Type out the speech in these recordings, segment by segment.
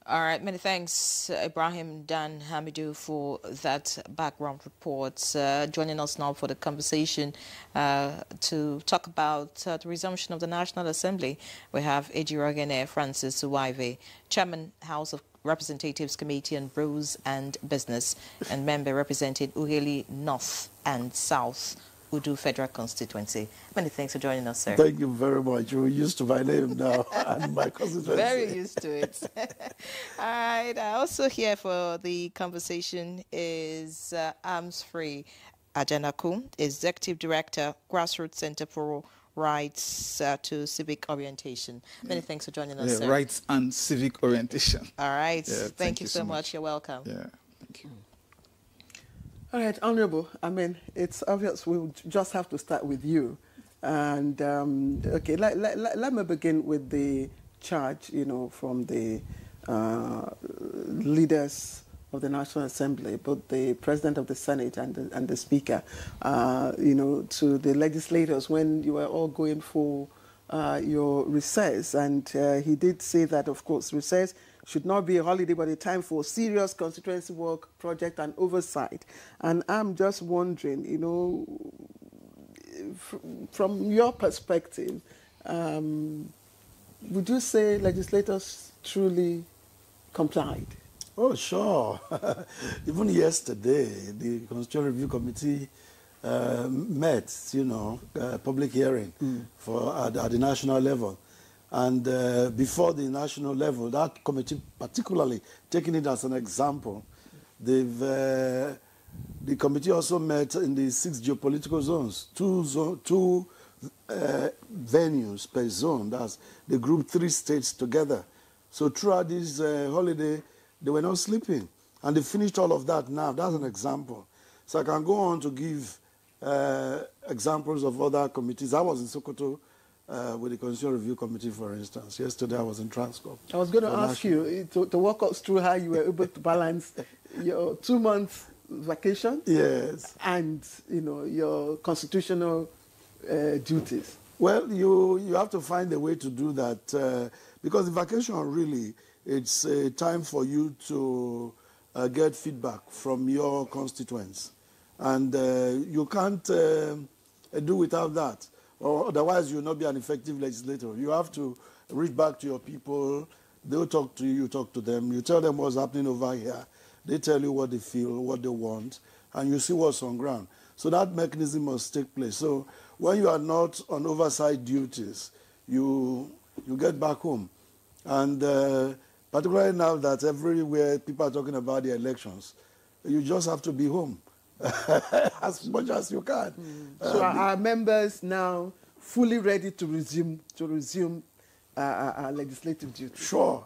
All right, many thanks, Ibrahim Dan Hamidou, for that background report. Joining us now for the conversation to talk about the resumption of the National Assembly. We have Ejirogene Francis Uwaive, Chairman, House of Representatives Committee on Rules and Business, and member representing Uheli North and South Udu Federal Constituency. Many thanks for joining us, sir. Thank you very much. You're used to my name now and my constituency. Very used to it. All right. Also here for the conversation is Arms Free Ajanaku, Executive Director, Grassroots Center for Rights to Civic Orientation. Many thanks for joining us, sir. Rights and civic orientation. All right. Yeah, thank you so much. You're welcome. Yeah, thank you. All right, Honorable. I mean, it's obvious we just have to start with you. And, okay, let me begin with the charge, you know, from the leaders of the National Assembly, both the President of the Senate and the Speaker, you know, to the legislators when you were all going for your recess. And he did say that, of course, recess should not be a holiday, but a time for serious constituency work, project, and oversight. And I'm just wondering, you know, from your perspective, would you say legislators truly complied? Oh, sure. Even yesterday, the Constitutional Review Committee met, you know, public hearing for at the national level. And before the national level, that committee, particularly taking it as an example, the committee also met in the 6 geopolitical zones, two venues per zone. That's the group 3 states together. So throughout this holiday, they were not sleeping. And they finished all of that now. That's an example. So I can go on to give examples of other committees. I was in Sokoto with the Constitutional Review Committee, for instance. Yesterday I was in Transcorp. I was going to ask you to walk us through how you were able to balance your 2-month vacation, yes, and you know your constitutional duties. Well, you have to find a way to do that because the vacation really, it's a time for you to get feedback from your constituents, and you can't do without that. Or otherwise, you'll not be an effective legislator. You have to reach back to your people. They'll talk to you, you talk to them. You tell them what's happening over here. They tell you what they feel, what they want, and you see what's on ground. So that mechanism must take place. So when you are not on oversight duties, you get back home. And particularly now that everywhere people are talking about the elections, you just have to be home. As much as you can. So are members now fully ready to resume our legislative duties? Sure.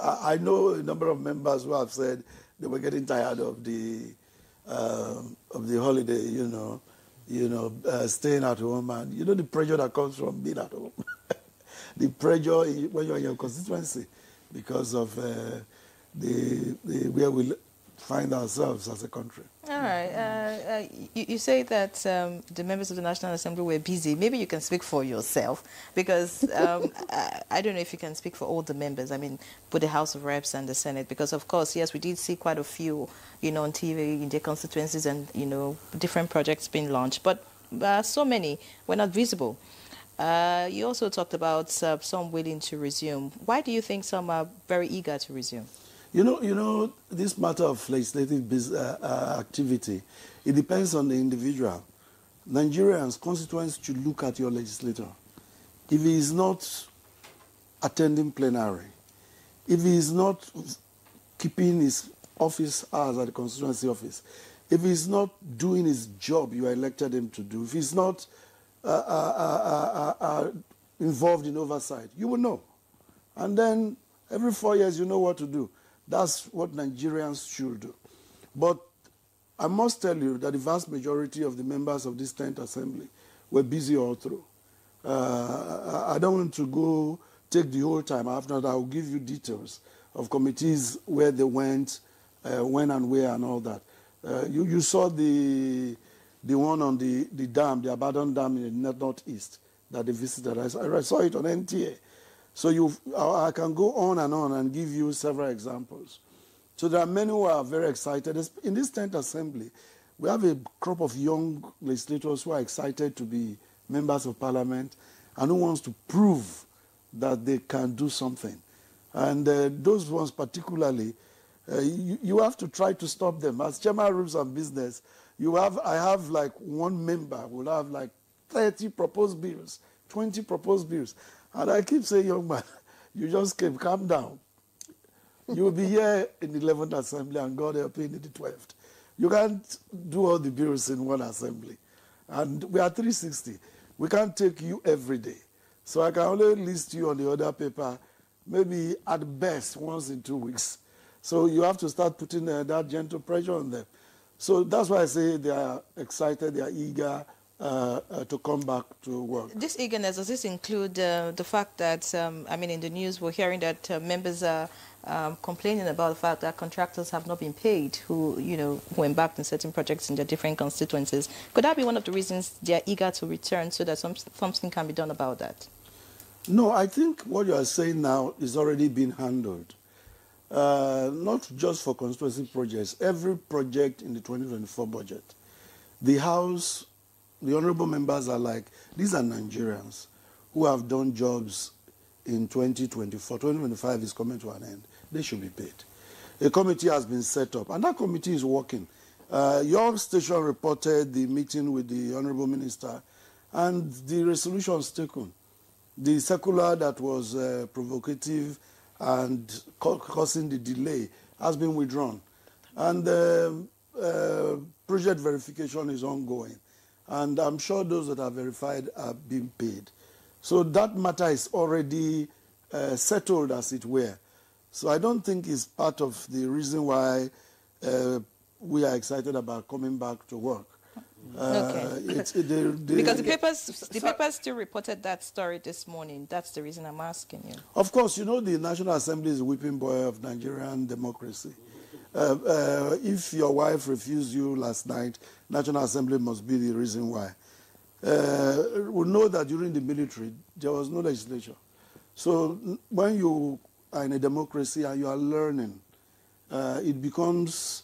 I know a number of members who have said they were getting tired of the holiday, staying at home, and you know the pressure that comes from being at home. The pressure when you're in your constituency because of where we find ourselves as a country. All right. You say that the members of the National Assembly were busy. Maybe you can speak for yourself, because I don't know if you can speak for all the members. I mean, for the House of Reps and the Senate, because of course, yes, we did see quite a few, on TV in their constituencies and, different projects being launched, but so many were not visible. You also talked about some willing to resume. Why do you think some are very eager to resume? You know, this matter of legislative activity, it depends on the individual. Nigerians, constituents should look at your legislator. If he is not attending plenary, if he is not keeping his office hours at the constituency office, if he is not doing his job you elected him to do, if he's not involved in oversight, you will know. And then every 4 years you know what to do. That's what Nigerians should do. But I must tell you that the vast majority of the members of this 10th Assembly were busy all through. I don't want to take the whole time. After that, I will give you details of committees, where they went, when and where and all that. You saw the one on the dam, the abandoned dam in the northeast that they visited. I saw it on NTA. So I can go on and give you several examples. So there are many who are very excited. In this 10th assembly, we have a crop of young legislators who are excited to be members of parliament and who wants to prove that they can do something. And those ones particularly, you have to try to stop them. As chairman of Rules and Business, I have like one member will have like 30 proposed bills, 20 proposed bills. And I keep saying, young man, you just came, calm down. You will be here in the 11th assembly and God help you in the 12th. You can't do all the bills in one assembly. And we are 360. We can't take you every day. So I can only list you on the other paper, maybe at best once in 2 weeks. So you have to start putting that gentle pressure on them. So that's why I say they are excited, they are eager to come back to work. This eagerness, does this include the fact that, I mean, in the news we're hearing that members are complaining about the fact that contractors have not been paid who embarked in certain projects in their different constituencies. Could that be one of the reasons they are eager to return so that something can be done about that? No, I think what you are saying now is already being handled. Not just for constituency projects, every project in the 2024 budget. The House, the honorable members are like, these are Nigerians who have done jobs in 2024. 2025 is coming to an end. They should be paid. A committee has been set up, and that committee is working. Your station reported the meeting with the honorable minister, and the resolutions taken. The circular that was provocative and causing the delay has been withdrawn. And project verification is ongoing. And I'm sure those that are verified are being paid. So that matter is already settled, as it were. So I don't think it's part of the reason why we are excited about coming back to work. Okay. Because the papers still reported that story this morning. That's the reason I'm asking you. Of course, the National Assembly is the whipping boy of Nigerian democracy. If your wife refused you last night, National Assembly must be the reason why. We know that during the military, there was no legislature. So when you are in a democracy and you are learning, it becomes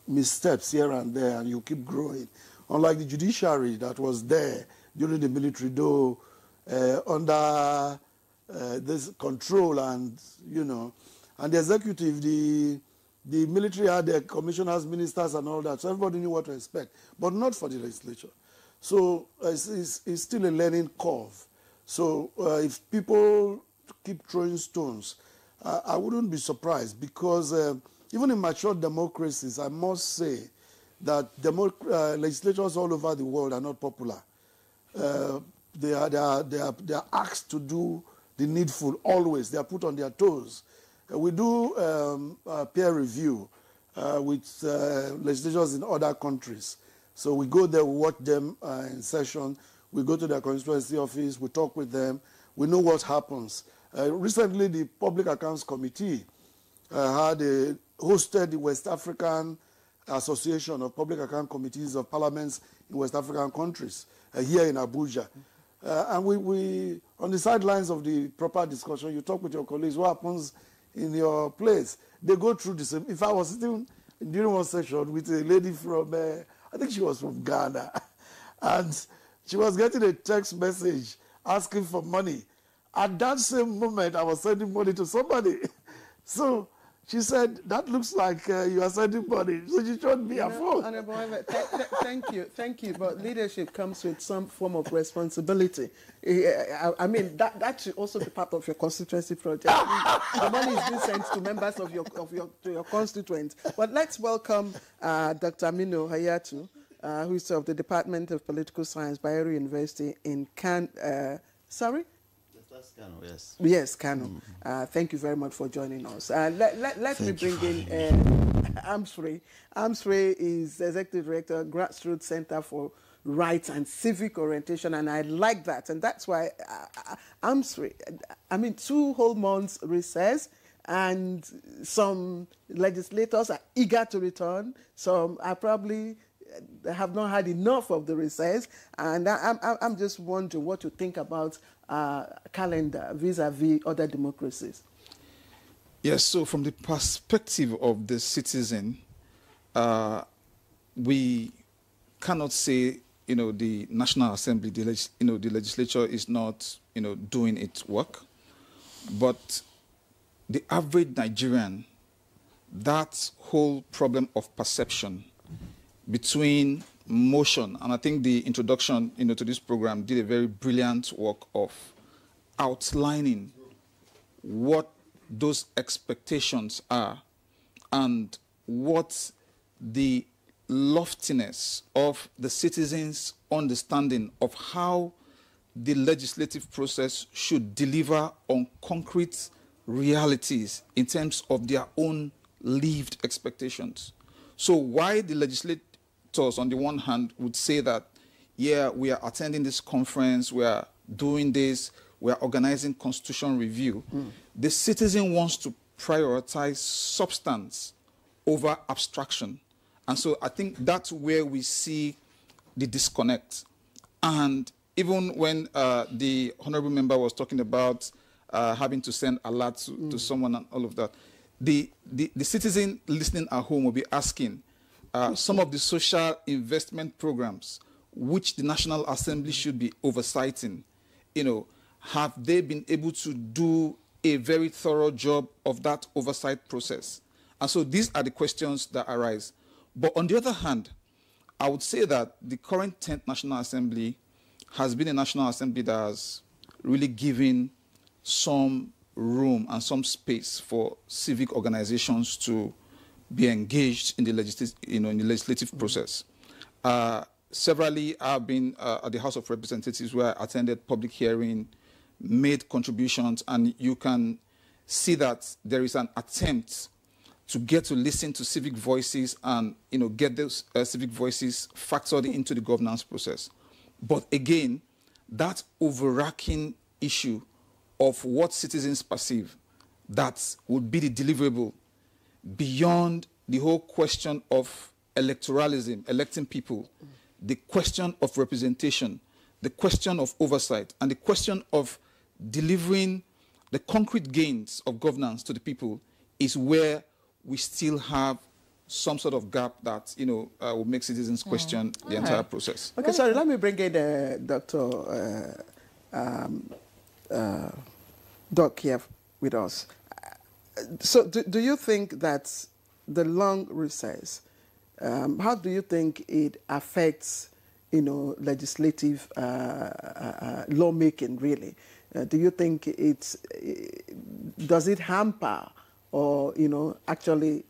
missteps here and there, and you keep growing. Unlike the judiciary that was there during the military, though under this control and, and the executive, the military had their commissioners, ministers, and all that, so everybody knew what to expect, but not for the legislature. So it's still a learning curve. So if people keep throwing stones, I wouldn't be surprised, because even in mature democracies, I must say that legislatures all over the world are not popular. They are asked to do the needful always. They are put on their toes. We do peer review with legislatures in other countries. So we go there, we watch them in session. We go to their constituency office, we talk with them. We know what happens. Recently, the Public Accounts Committee hosted the West African Association of Public Account Committees of Parliaments in West African countries here in Abuja. And we, on the sidelines of the proper discussion, you talk with your colleagues, what happens in your place? They go through the same. If I was sitting during one session with a lady from, I think she was from Ghana, and she was getting a text message asking for money. At that same moment, I was sending money to somebody. So she said, that looks like you are sending money. So she showed me a phone. Honorable, thank you. But leadership comes with some form of responsibility. I mean, that should also be part of your constituency project. The money is being sent to members of your constituents. But let's welcome Dr. Aminu Hayatu, who is of the Department of Political Science, Bayero University in Sorry? Kano, yes. Yes, Kano. Thank you very much for joining us. Let me bring in Amsri. Amsri is Executive Director, Grassroots Center for Rights and Civic Orientation, and I like that. And that's why Amsri, I mean, 2 whole months recess, and some legislators are eager to return. Some are probably they have not had enough of the recess, and I'm just wondering what you think about calendar vis-a-vis other democracies. Yes, so from the perspective of the citizen, we cannot say, the National Assembly, the legislature is not, doing its work. But the average Nigerian, that whole problem of perception between motion, and I think the introduction, to this program did a very brilliant work of outlining what those expectations are and what the loftiness of the citizens' understanding of how the legislative process should deliver on concrete realities in terms of their own lived expectations. So why the legislators, on the one hand, would say that, yeah, we are attending this conference, we are doing this, we are organizing constitution review, the citizen wants to prioritize substance over abstraction. And so I think that's where we see the disconnect. And even when the honorable member was talking about having to send alerts to someone and all of that, the citizen listening at home will be asking, some of the social investment programs which the National Assembly should be oversighting, have they been able to do a very thorough job of that oversight process? And so these are the questions that arise. But on the other hand, I would say that the current 10th National Assembly has been a National Assembly that has really given some room and some space for civic organizations to be engaged in the legislative process. Severally, I've been at the House of Representatives where I attended public hearing, made contributions, and you can see that there is an attempt to get to listen to civic voices and get those civic voices factored into the governance process. But again, that overarching issue of what citizens perceive, that would be the deliverable beyond the whole question of electoralism, electing people, the question of representation, the question of oversight, and the question of delivering the concrete gains of governance to the people is where we still have some sort of gap that, will make citizens question the entire process. Okay, sorry, let me bring in Dr. Doc here with us. So do you think that the long recess, how do you think it affects, legislative lawmaking, really? Do you think does it hamper or, actually,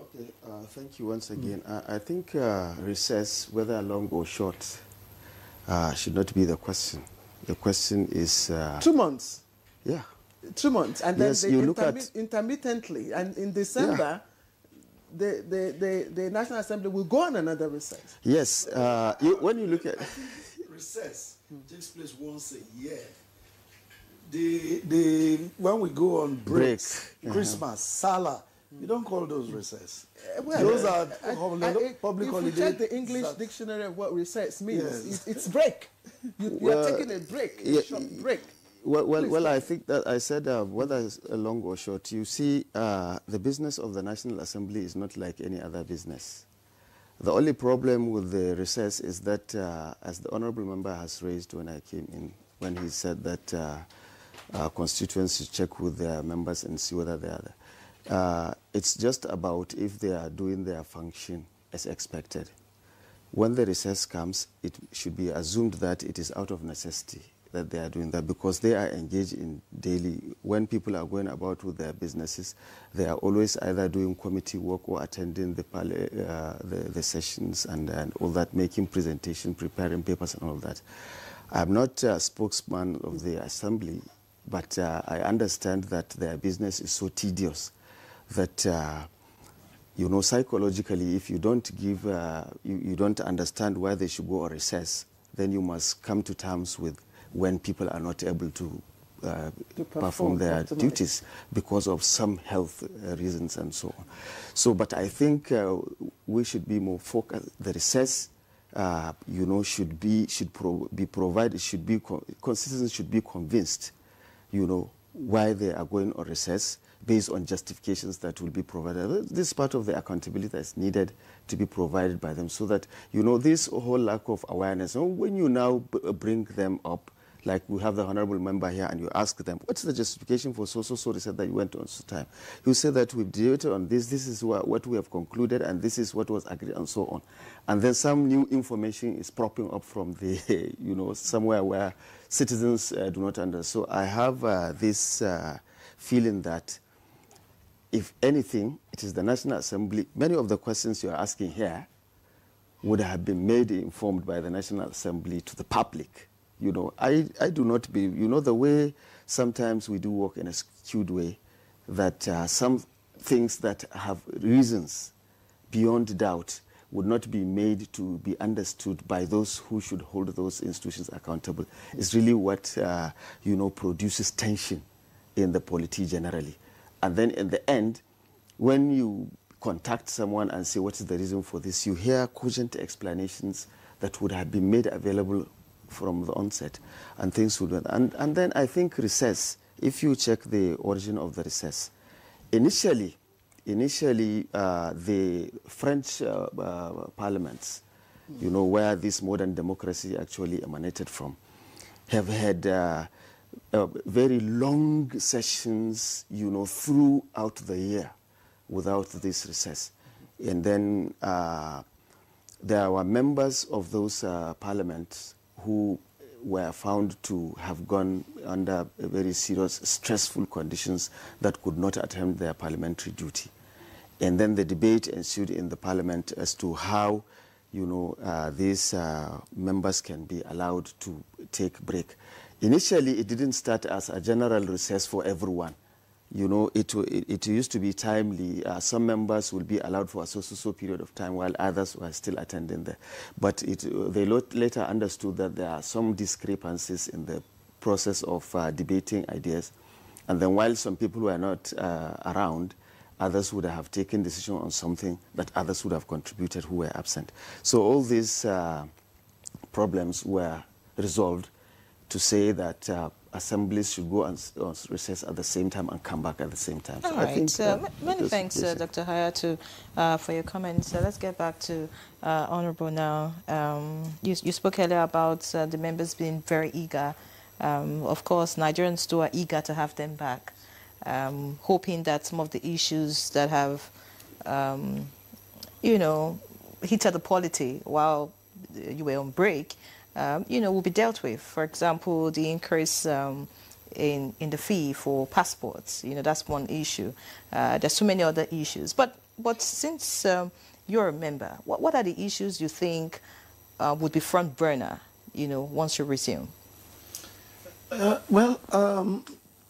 Okay, thank you once again. I think recess, whether long or short, should not be the question. The question is... 2 months? Yeah. 2 months. And yes, then you look at intermittently. And in December, the National Assembly will go on another recess. Yes. When you look at... Recess takes place once a year. When we go on breaks, Christmas, Salah, you don't call those recess. Those are public holidays. If you check the English dictionary of what recess means, it's break. You are taking a break, a short break. Well, I think that I said whether it's long or short, you see, the business of the National Assembly is not like any other business. The only problem with the recess is that, as the honorable member has raised when I came in, when he said that constituents should check with their members and see whether they are there. It's just about if they are doing their function as expected. When the recess comes, it should be assumed that it is out of necessity that they are doing that, because they are engaged in daily, when people are going about with their businesses, they are always either doing committee work or attending the sessions and all that, making presentation, preparing papers and all that. I'm not a spokesman of the assembly, but I understand that their business is so tedious that psychologically, if you don't give, you don't understand why they should go on recess, then you must come to terms with when people are not able to perform their duties because of some health reasons and so on. So, but I think we should be more focused. The recess, you know, should be provided. Citizens should be convinced, you know, why they are going on recess based on justifications that will be provided. This is part of the accountability that's needed to be provided by them, so that, you know, this whole lack of awareness, when you now bring them up, like we have the honorable member here, and you ask them, what's the justification for so recess that you went on so time? You say that we've debated on this is what we have concluded, and this is what was agreed, and so on. And then some new information is propping up from the, you know, somewhere where citizens do not understand. So I have this feeling that, if anything, it is the National Assembly. Many of the questions you are asking here would have been made informed by the National Assembly to the public. You know, I do not believe, you know, the way sometimes we do work in a skewed way, that some things that have reasons beyond doubt would not be made to be understood by those who should hold those institutions accountable. It's really what, you know, produces tension in the polity generally. And then in the end, when you contact someone and say, what is the reason for this, you hear cogent explanations that would have been made available from the onset, and things would. And then I think recess, if you check the origin of the recess, initially the French parliaments, you know, where this modern democracy actually emanated from, have had very long sessions, you know, throughout the year without this recess. And then there were members of those parliaments who were found to have gone under very serious, stressful conditions that could not attend their parliamentary duty. And then the debate ensued in the parliament as to how, you know, these members can be allowed to take break. Initially, it didn't start as a general recess for everyone. You know, it used to be timely. Some members will be allowed for a so period of time, while others were still attending there. But they later understood that there are some discrepancies in the process of debating ideas. And then while some people were not around, others would have taken decision on something that others would have contributed who were absent. So all these problems were resolved to say that assemblies should go on recess at the same time and come back at the same time. All so right. I think, many thanks, Dr. Hayatu, for your comments. Let's get back to Honorable now. You spoke earlier about the members being very eager. Of course, Nigerians too are eager to have them back, hoping that some of the issues that have, you know, heated the polity while you were on break, you know, will be dealt with. For example, the increase in the fee for passports. You know, that's one issue. There's so many other issues. But since you're a member, what are the issues you think would be front burner, you know, once you resume?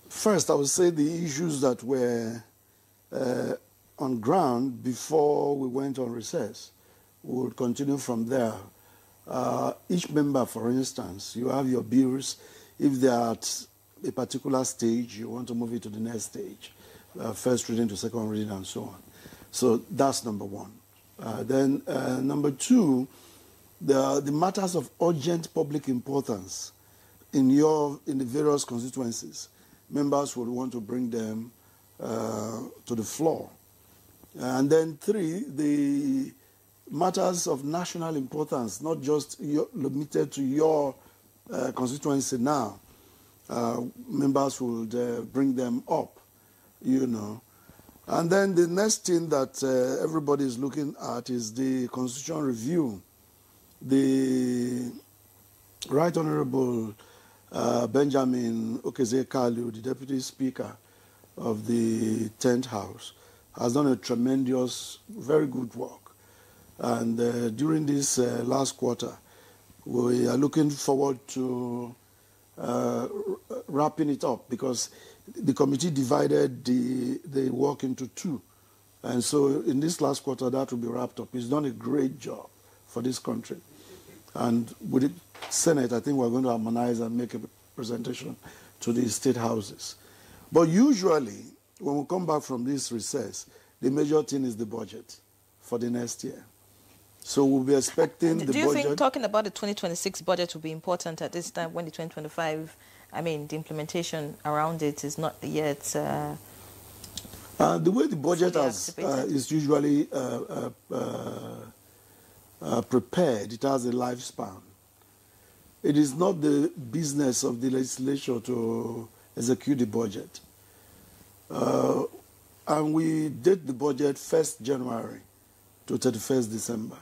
First, I would say the issues that were on ground before we went on recess would continue from there. Each member, for instance, you have your bills. If they are at a particular stage, you want to move it to the next stage, first reading to second reading and so on. So that's number one. Then number two, the matters of urgent public importance in the various constituencies, members would want to bring them to the floor. And then three, the matters of national importance, not just limited to your constituency now. Members would bring them up, you know. And then the next thing that everybody is looking at is the constitutional review. The Right Honorable Benjamin Okezie-Kalu, the Deputy Speaker of the 10th House, has done a tremendous, very good work. And during this last quarter, we are looking forward to wrapping it up, because the committee divided the work into two. And so in this last quarter, that will be wrapped up. He's done a great job for this country. And with the Senate, I think we're going to harmonize and make a presentation to the state houses. But usually, when we come back from this recess, the major thing is the budget for the next year. So we'll be expecting the budget. Do you think talking about the 2026 budget will be important at this time when the 2025, I mean, the implementation around it is not yet... the way the budget is usually prepared, it has a lifespan. It is not the business of the legislature to execute the budget. And we did the budget 1st January to 31st December.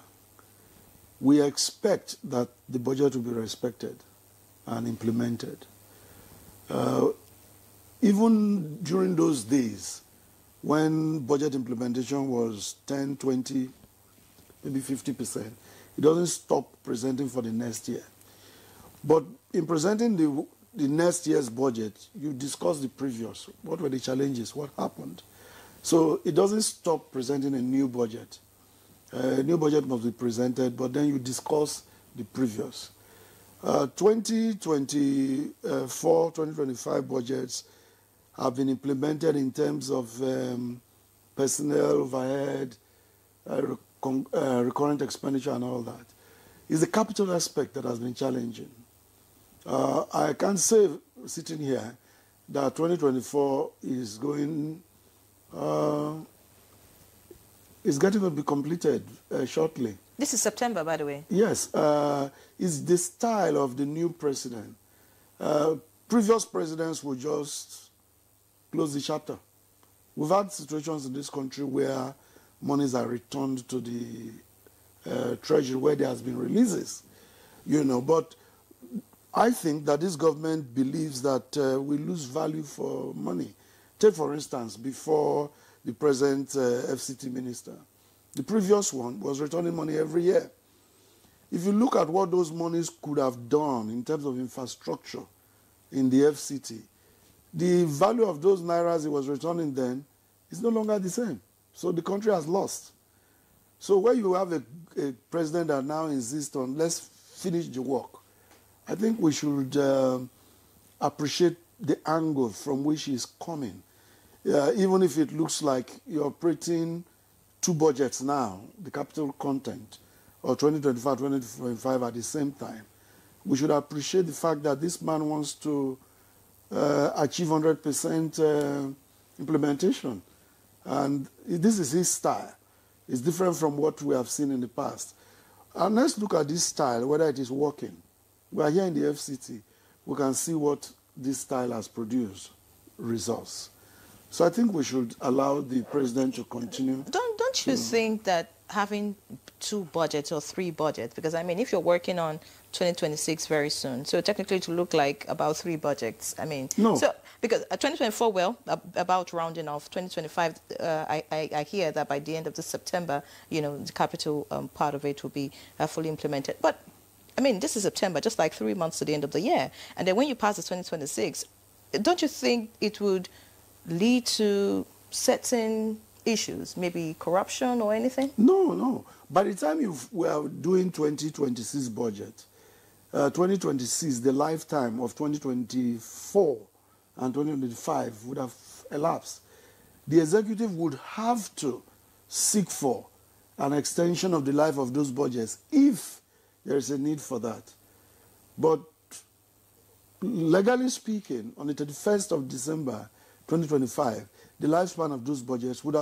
We expect that the budget will be respected and implemented. Even during those days, when budget implementation was 10, 20, maybe 50%, it doesn't stop presenting for the next year. But in presenting the next year's budget, you discuss the previous. What were the challenges? What happened? So it doesn't stop presenting a new budget. A new budget must be presented, but then you discuss the previous. 2024, 2025 budgets have been implemented in terms of personnel, overhead, recurrent expenditure and all that. It's the capital aspect that has been challenging. I can say, sitting here, that 2024 is going, is getting to be completed shortly. This is September, by the way. Yes. It's the style of the new president. Previous presidents will just close the chapter. We've had situations in this country where monies are returned to the treasury where there has been releases, but I think that this government believes that we lose value for money. Take, for instance, before the present FCT minister, the previous one was returning money every year. If you look at what those monies could have done in terms of infrastructure in the FCT, the value of those nairas he was returning then is no longer the same. So the country has lost. So where you have a president that now insists on let's finish the work, I think we should appreciate the angle from which he's coming. Even if it looks like you're operating two budgets now, the capital content, or 2025, 2025 at the same time, we should appreciate the fact that this man wants to achieve 100% implementation. And this is his style. It's different from what we have seen in the past. And let's look at this style, whether it is working. We are here in the FCT. We can see what this style has produced, results. So I think we should allow the president to continue. Don't you think that having two budgets or three budgets, because I mean, if you're working on 2026 very soon, so technically to look like about three budgets, I mean, no. So because 2024, well, about rounding off, 2025, I hear that by the end of this September, the capital part of it will be fully implemented. But I mean, this is September, just like 3 months to the end of the year. And then when you pass the 2026, don't you think it would lead to certain issues, maybe corruption or anything? No. By the time we are doing 2026 budget, 2026, the lifetime of 2024 and 2025 would have elapsed. The executive would have to seek for an extension of the life of those budgets if there is a need for that. But legally speaking, on the 31st of December 2025, the lifespan of those budgets would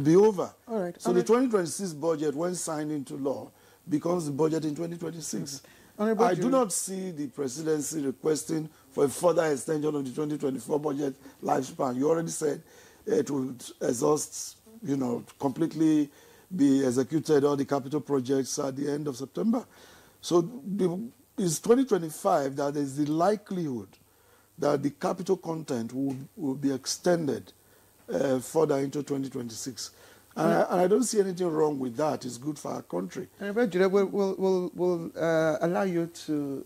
be over. All right. So the 2026 budget, when signed into law, becomes the budget in 2026. I do not see the presidency requesting for a further extension of the 2024 budget lifespan. You already said it would exhaust, completely be executed, all the capital projects at the end of September. So it's 2025 that is the likelihood that the capital content will be extended further into 2026. And I don't see anything wrong with that. It's good for our country. And we'll allow you to,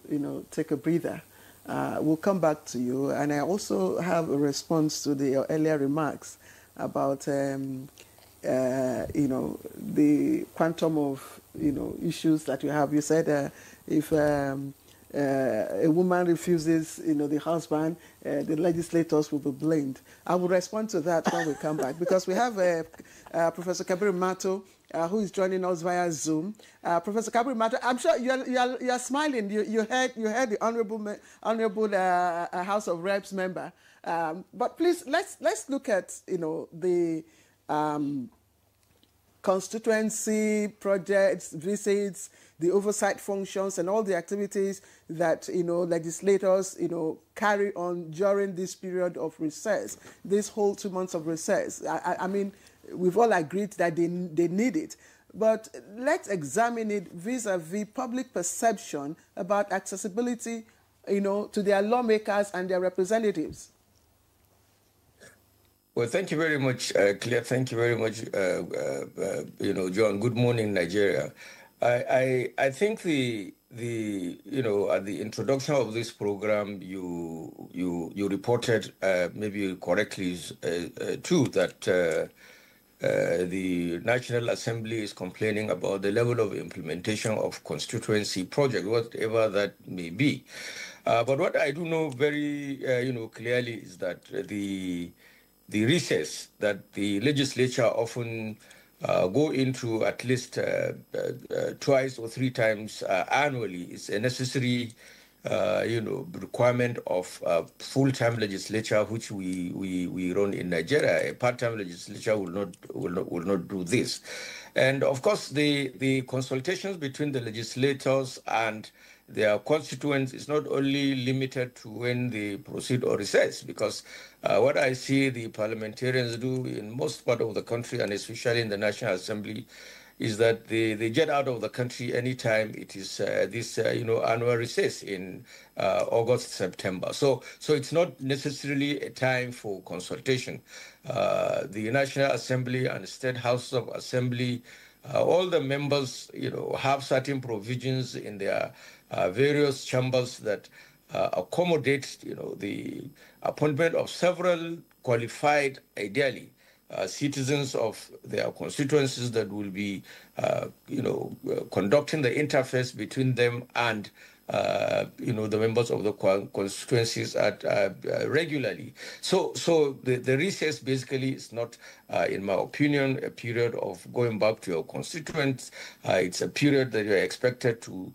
take a breather. We'll come back to you. And I also have a response to the earlier remarks about, the quantum of, issues that you have. You said if a woman refuses, the husband, the legislators will be blamed. I will respond to that when we come back, because we have Professor Kabir Mato, who is joining us via Zoom. Professor Kabir Mato, I'm sure you're smiling. You heard the honorable House of Reps member. But please, let's look at the constituency projects, visits, the oversight functions, and all the activities that legislators carry on during this period of recess, this whole 2 months of recess. I mean, we've all agreed that they need it, but let's examine it vis-a-vis public perception about accessibility, to their lawmakers and their representatives. Well, thank you very much, Claire. Thank you very much, John. Good morning, Nigeria. I think the at the introduction of this program, you reported maybe correctly too that the National Assembly is complaining about the level of implementation of constituency project, whatever that may be. But what I do know very clearly is that the recess that the legislature often go into at least twice or three times annually is a necessary requirement of full-time legislature, which we run in Nigeria. A part-time legislature will not do this. And of course, the consultations between the legislators and their constituents is not only limited to when they proceed or recess, because what I see the parliamentarians do in most part of the country, and especially in the National Assembly, is that they get out of the country anytime it is this annual recess in August, September. So it's not necessarily a time for consultation. The National Assembly and State House of Assembly, all the members, have certain provisions in their various chambers that accommodate, the appointment of several qualified, ideally, citizens of their constituencies that will be, conducting the interface between them and, the members of the constituencies regularly. So the recess basically is not, in my opinion, a period of going back to your constituents. It's a period that you're expected to,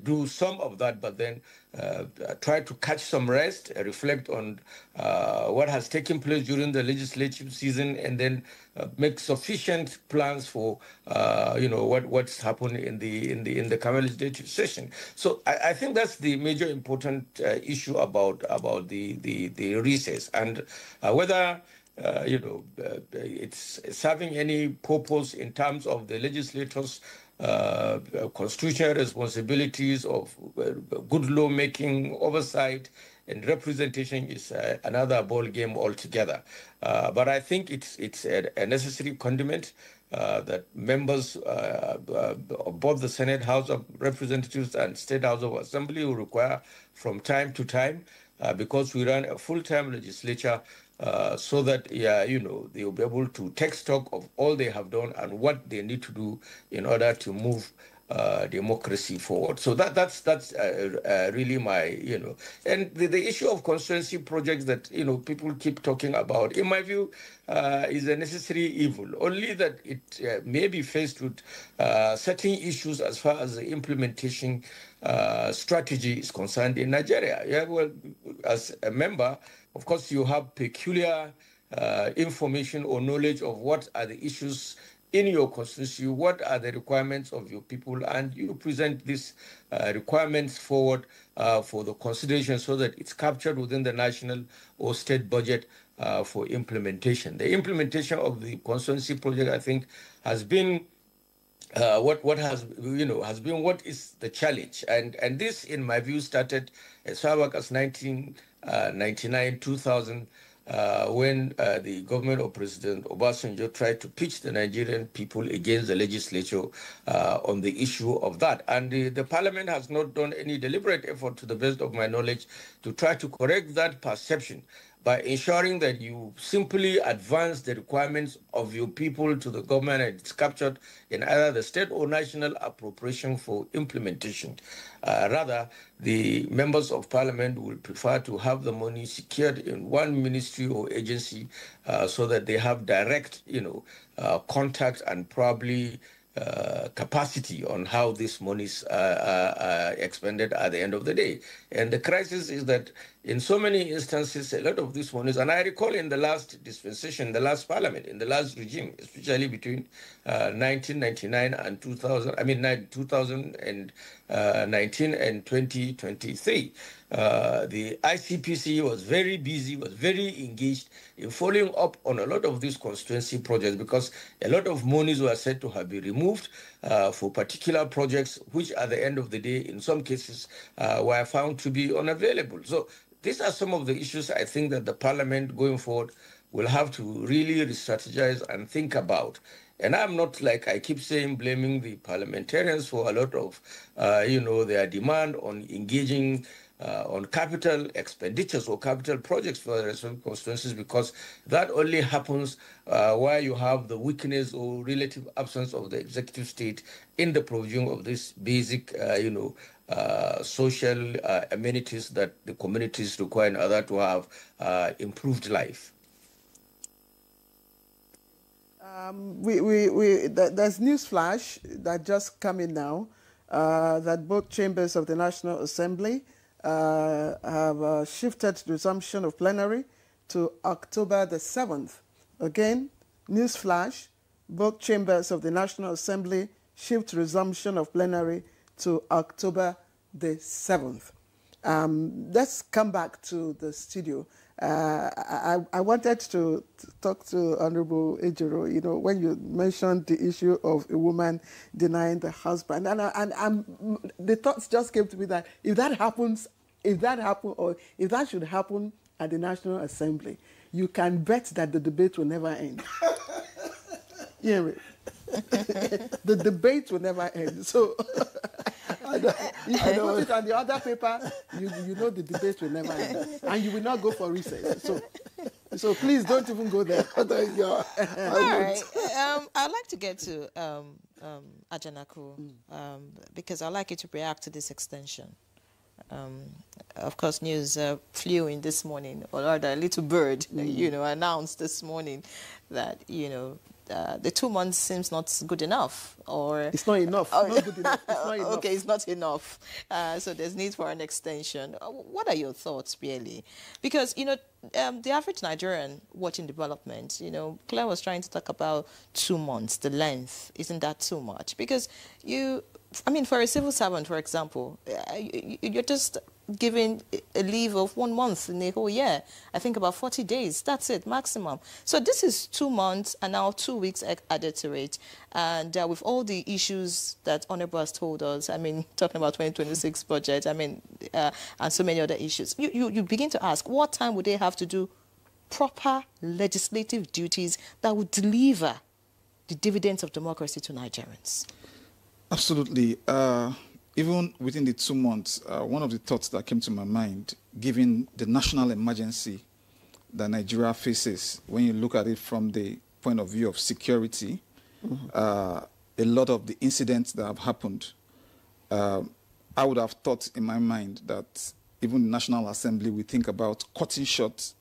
do some of that, but then try to catch some rest, reflect on what has taken place during the legislative season, and then make sufficient plans for what's happened in the coming legislative session. So I think that's the major important issue about the recess, and whether it's serving any purpose in terms of the legislators' constitutional responsibilities of good lawmaking, oversight, and representation is another ball game altogether. But I think it's a necessary condiment that members of both the Senate House of Representatives and State House of Assembly will require from time to time, because we run a full-time legislature, so that they will be able to take stock of all they have done and what they need to do in order to move democracy forward. So that's really my and the issue of constituency projects that people keep talking about, in my view, is a necessary evil. Only that it may be faced with certain issues as far as the implementation strategy is concerned in Nigeria. Yeah, well, as a member, of course, you have peculiar information or knowledge of what are the issues in your constituency, what are the requirements of your people, and you present these requirements forward for the consideration so that it's captured within the national or state budget for implementation. The implementation of the constituency project, I think, has been what has been what is the challenge, and this, in my view, started as far back as 1999, 2000. When the government of President Obasanjo tried to pitch the Nigerian people against the legislature on the issue of that. And the parliament has not done any deliberate effort, to the best of my knowledge, to try to correct that perception by ensuring that you simply advance the requirements of your people to the government and it's captured in either the state or national appropriation for implementation. Rather, the members of parliament will prefer to have the money secured in one ministry or agency so that they have direct, contact and probably capacity on how this money is expended at the end of the day. And the crisis is that in so many instances, a lot of these monies, and I recall in the last dispensation, the last parliament, in the last regime, especially between 1999 and 2019 and 2023, the ICPC was very busy, was very engaged in following up on a lot of these constituency projects because a lot of monies were said to have been removed for particular projects, which at the end of the day, in some cases, were found to be unavailable. So these are some of the issues I think that the parliament going forward will have to really re-strategize and think about. And I'm not, like I keep saying, blaming the parliamentarians for a lot of, their demand on engaging on capital expenditures or capital projects for the respective constituencies, because that only happens where you have the weakness or relative absence of the executive state in the provision of this basic, social amenities that the communities require in order to have improved life. There's news flash that just come in now that both chambers of the National Assembly have shifted the resumption of plenary to October the 7th. Again, news flash, both chambers of the National Assembly shift resumption of plenary to October the 7th. Let's come back to the studio. I wanted to talk to Honorable Ejiro, when you mentioned the issue of a woman denying the husband. And the thoughts just came to me that if that should happen at the National Assembly, you can bet that the debate will never end. The debate will never end. So if you put it on the other paper, you know the debate will never end. And you will not go for recess. So please don't even go there. Thank you. All right. I'd like to get to Ajanaku because I'd like you to react to this extension. Of course, news flew in this morning, or rather a little bird, announced this morning that, the 2 months seems not good enough, or it's not enough. Not good enough. It's not enough. Okay, it's not enough. So there's need for an extension. What are your thoughts, really? Because the average Nigerian watching development, Claire was trying to talk about 2 months, the length. Isn't that too much? Because for a civil servant, for example, you're just given a leave of 1 month in a whole year. I think about 40 days. That's it, maximum. So this is 2 months and now 2 weeks added to it. And with all the issues that Honorable has told us, talking about 2026 budget, and so many other issues, you begin to ask, what time would they have to do proper legislative duties that would deliver the dividends of democracy to Nigerians? Absolutely. Even within the 2 months, one of the thoughts that came to my mind, given the national emergency that Nigeria faces, when you look at it from the point of view of security, a lot of the incidents that have happened, I would have thought in my mind that even the National Assembly will think about cutting short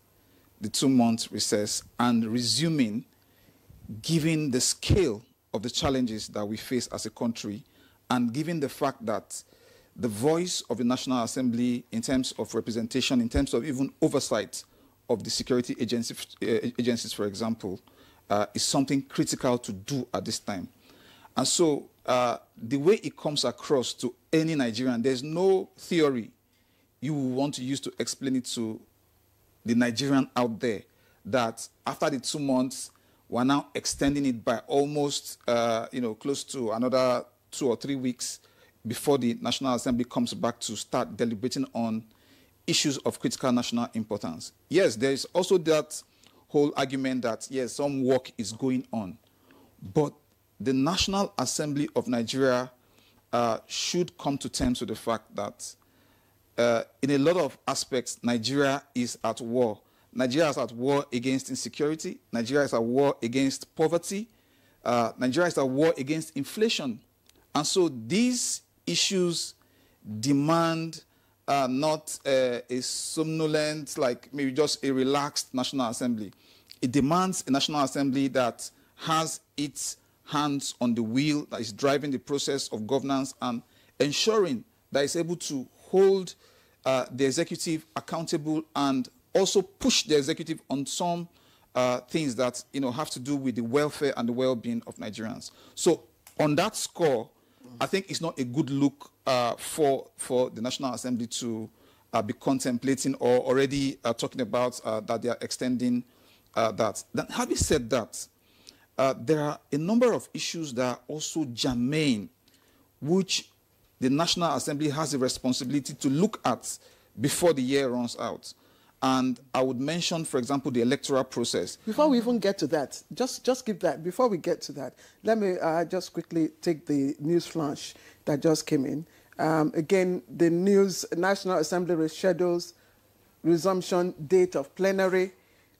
the 2 month recess and resuming, given the scale of the challenges that we face as a country, and given the fact that the voice of the National Assembly in terms of representation, in terms of even oversight of the security agencies, for example, is something critical to do at this time. And so the way it comes across to any Nigerian, there's no theory you will want to use to explain it to the Nigerian out there that after the 2 months, we're now extending it by almost, close to another 2 or 3 weeks before the National Assembly comes back to start deliberating on issues of critical national importance. Yes, there is also that whole argument that, yes, some work is going on, but the National Assembly of Nigeria should come to terms with the fact that in a lot of aspects, Nigeria is at war. Nigeria is at war against insecurity. Nigeria is at war against poverty. Nigeria is at war against inflation. And so these issues demand not a somnolent, like maybe just a relaxed National Assembly. It demands a National Assembly that has its hands on the wheel, that is driving the process of governance and ensuring that it's able to hold the executive accountable and also push the executive on some things that have to do with the welfare and the well-being of Nigerians. So on that score, I think it's not a good look for the National Assembly to be contemplating or already talking about that they are extending that. Then, having said that, there are a number of issues that are also germane, which the National Assembly has a responsibility to look at before the year runs out. And I would mention, for example, the electoral process. Before we even get to that, just give that. Before we get to that, let me just quickly take the news flash that just came in. Again, the National Assembly reschedules resumption date of plenary.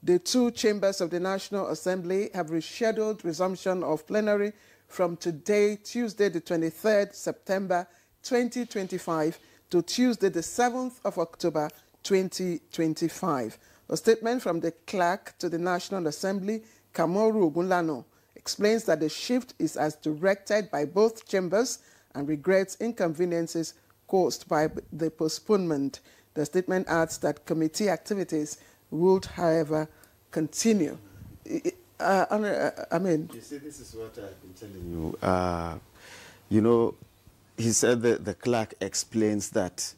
The two chambers of the National Assembly have rescheduled resumption of plenary from today, Tuesday, the 23rd September 2025, to Tuesday, the 7th of October 2025. A statement from the clerk to the National Assembly, Kamoru Ogunlano, explains that the shift is as directed by both chambers and regrets inconveniences caused by the postponement. The statement adds that committee activities would, however, continue. I mean... You see, this is what I've been telling you. You know, he said that the clerk explains that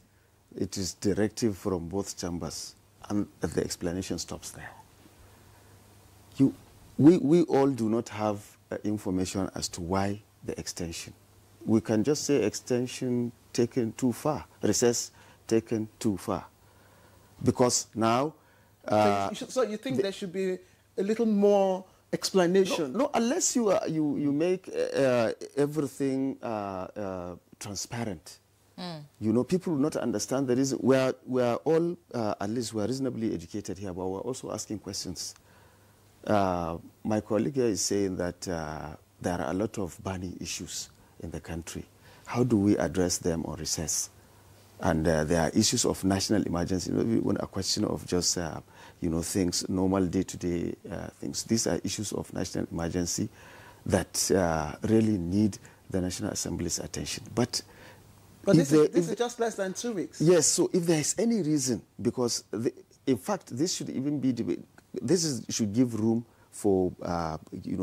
it is directive from both chambers, and the explanation stops there. We all do not have information as to why the extension. We can just say extension taken too far, recess taken too far. Because now... so you think there should be a little more explanation? No, unless you make everything transparent. You know, people will not understand the reason. We are all, at least we are reasonably educated here, but we're also asking questions. My colleague here is saying that there are a lot of burning issues in the country. How do we address them on recess? And there are issues of national emergency, a question of just, things, normal day-to-day things. These are issues of national emergency that really need the National Assembly's attention. But this is just less than 2 weeks. Yes, so if there is any reason, because in fact, this should even be, should give room for,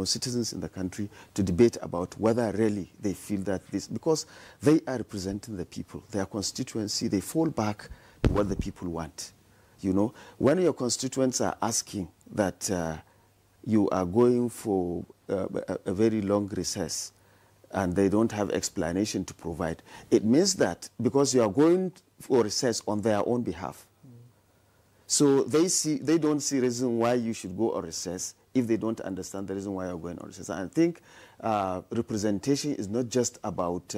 citizens in the country to debate about whether really they feel that this, because they are representing the people, their constituency, they fall back to what the people want. You know, when your constituents are asking that you are going for a very long recess, and they don't have explanation to provide, it means that because you are going for recess on their own behalf. So they don't see reason why you should go on recess if they don't understand the reason why you're going on recess. And I think representation is not just about,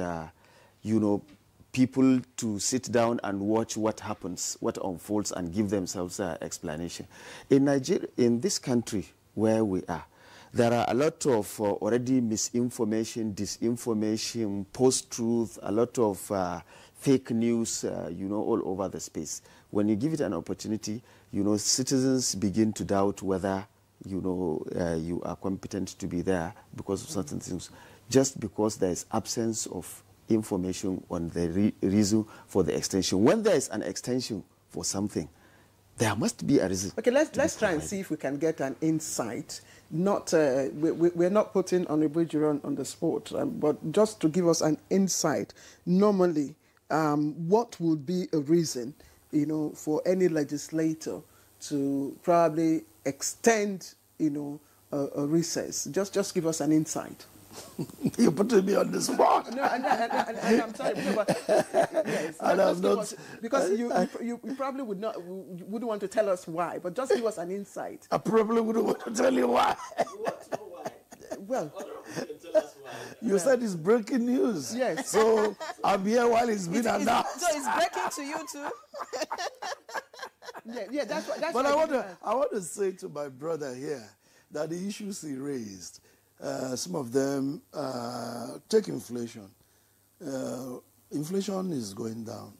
people to sit down and watch what happens, what unfolds, and give themselves explanation. In Nigeria, in this country where we are, there are a lot of already misinformation, disinformation, post-truth, a lot of fake news, all over the space. When you give it an opportunity, citizens begin to doubt whether, you are competent to be there because of certain things, just because there is absence of information on the reason for the extension. When there is an extension for something, there must be a reason. Okay, let's try and see if we can get an insight. Not we're not putting Abuja on the spot, but just to give us an insight. Normally, what would be a reason, for any legislator to probably extend, a recess? Just give us an insight. You're putting me on the spot. No, and I'm sorry, yes, and because you probably wouldn't want to tell us why, but just give us an insight. I probably wouldn't want to tell you why. You want to know why? Well, tell us why. You said it's breaking news. Yes. So I'm here while it's been announced. So it's breaking to you too. Yeah, that's what. That's But what I want to say to my brother here that the issues he raised, some of them take inflation. Inflation is going down.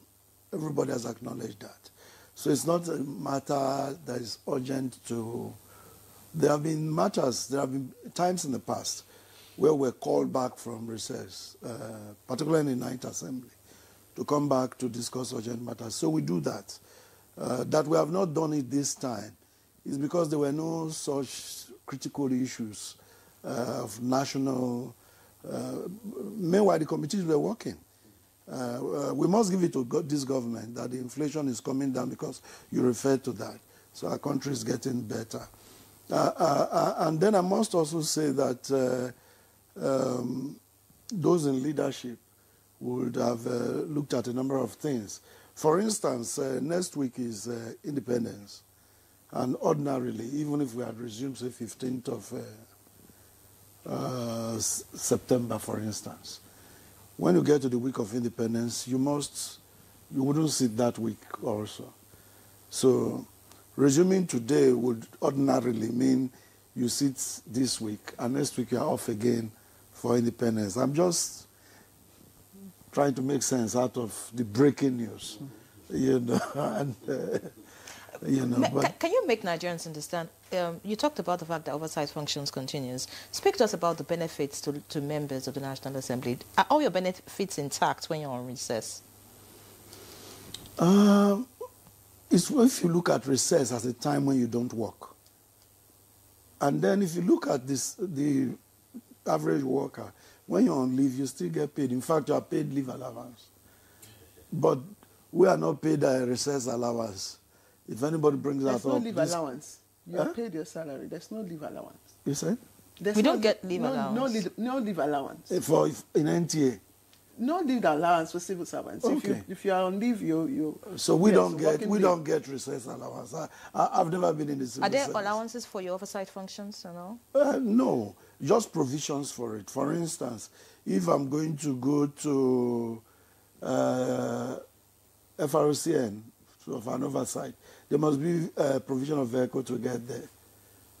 Everybody has acknowledged that. So it's not a matter that is urgent to... There have been matters, there have been times in the past where we're called back from recess, particularly in the Ninth Assembly, to come back to discuss urgent matters. So we do that. That we have not done it this time is because there were no such critical issues of national... meanwhile, the committees were working. We must give it to this government that the inflation is coming down because you referred to that. So our country is getting better. And then I must also say that those in leadership would have looked at a number of things. For instance, next week is Independence. And ordinarily, even if we had resumed, say, 15th of September, for instance, when you get to the week of Independence, you wouldn't sit that week also. So resuming today would ordinarily mean you sit this week, and next week you're off again for Independence. I'm just trying to make sense out of the breaking news, you know. And, you know, can you make Nigerians understand? You talked about the fact that oversight functions continues. Speak to us about the benefits to members of the National Assembly. Are all your benefits intact when you're on recess? It's if you look at recess as a time when you don't work. And then if you look at the average worker, when you're on leave, you still get paid. In fact, you are paid leave allowance. But we are not paid a recess allowance. If anybody brings that up... There's no leave allowance. You are paid your salary. There's no leave allowance. You said? We don't get leave allowance. No leave allowance. In NTA? No leave allowance for civil servants. Okay. If you are on leave, you so we don't get recess allowance. I've never been in the civil service. Are there allowances for your oversight functions and all? No, just provisions for it. For instance, if I'm going to go to FRCN for an oversight, there must be a provision of vehicle to get there.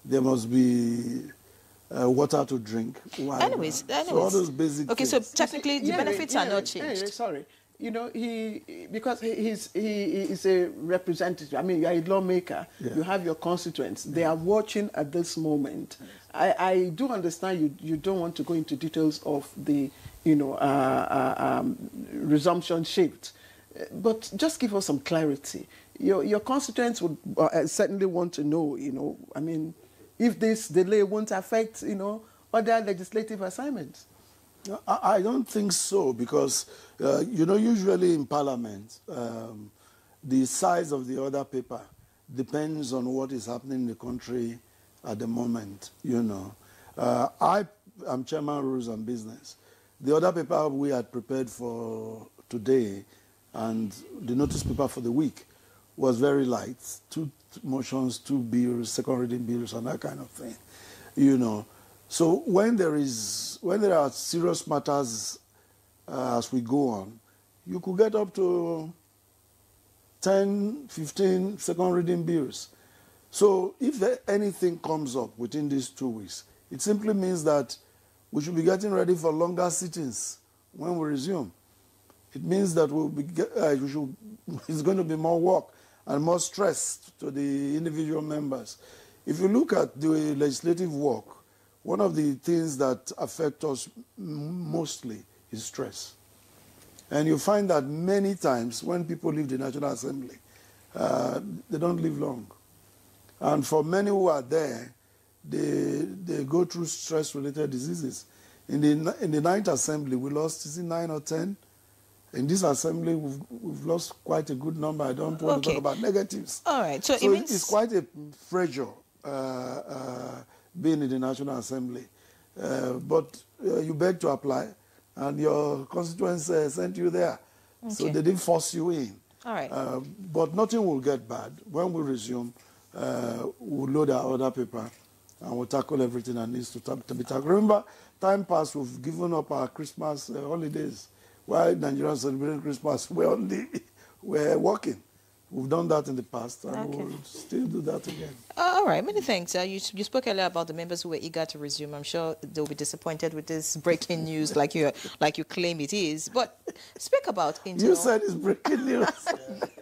There must be water to drink. Anyways. So all those basic okay, things. so technically the benefits are not changed. Sorry. You know, because he is a representative. I mean, you are a lawmaker. Yeah. You have your constituents. They are watching at this moment. Yes. I do understand you don't want to go into details of the, resumption shift. But just give us some clarity. Your constituents would certainly want to know, I mean, if this delay won't affect, other legislative assignments. I don't think so because, usually in Parliament, the size of the order paper depends on what is happening in the country at the moment, I am Chairman of Rules and Business. The order paper we had prepared for today and the notice paper for the week was very light. 2 motions, 2 bills, second reading bills, and that kind of thing, So when there are serious matters as we go on, you could get up to 10, 15 second reading bills. So if anything comes up within these 2 weeks, it simply means that we should be getting ready for longer sittings when we resume. It means that it's going to be more work and more stress to the individual members. If you look at the legislative work, one of the things that affect us mostly is stress. And you find that many times when people leave the National Assembly, they don't live long. And for many who are there, they go through stress-related diseases. In the Ninth Assembly, we lost, 9 or 10? In this assembly, we've lost quite a good number. I don't want to talk about negatives. All right. So it's quite a pressure being in the National Assembly. But you beg to apply, and your constituents sent you there. Okay. So they didn't force you in. All right. But nothing will get bad. When we resume, we'll load our order paper, and we'll tackle everything that needs to be tackled. Remember, time passed, we've given up our Christmas holidays. While Nigerians celebrating Christmas, we're working. We've done that in the past, and Okay. we'll still do that again. All right, many thanks. You spoke earlier about the members who were eager to resume. I'm sure they'll be disappointed with this breaking news, like you claim it is. But speak about internal. You said it's breaking news.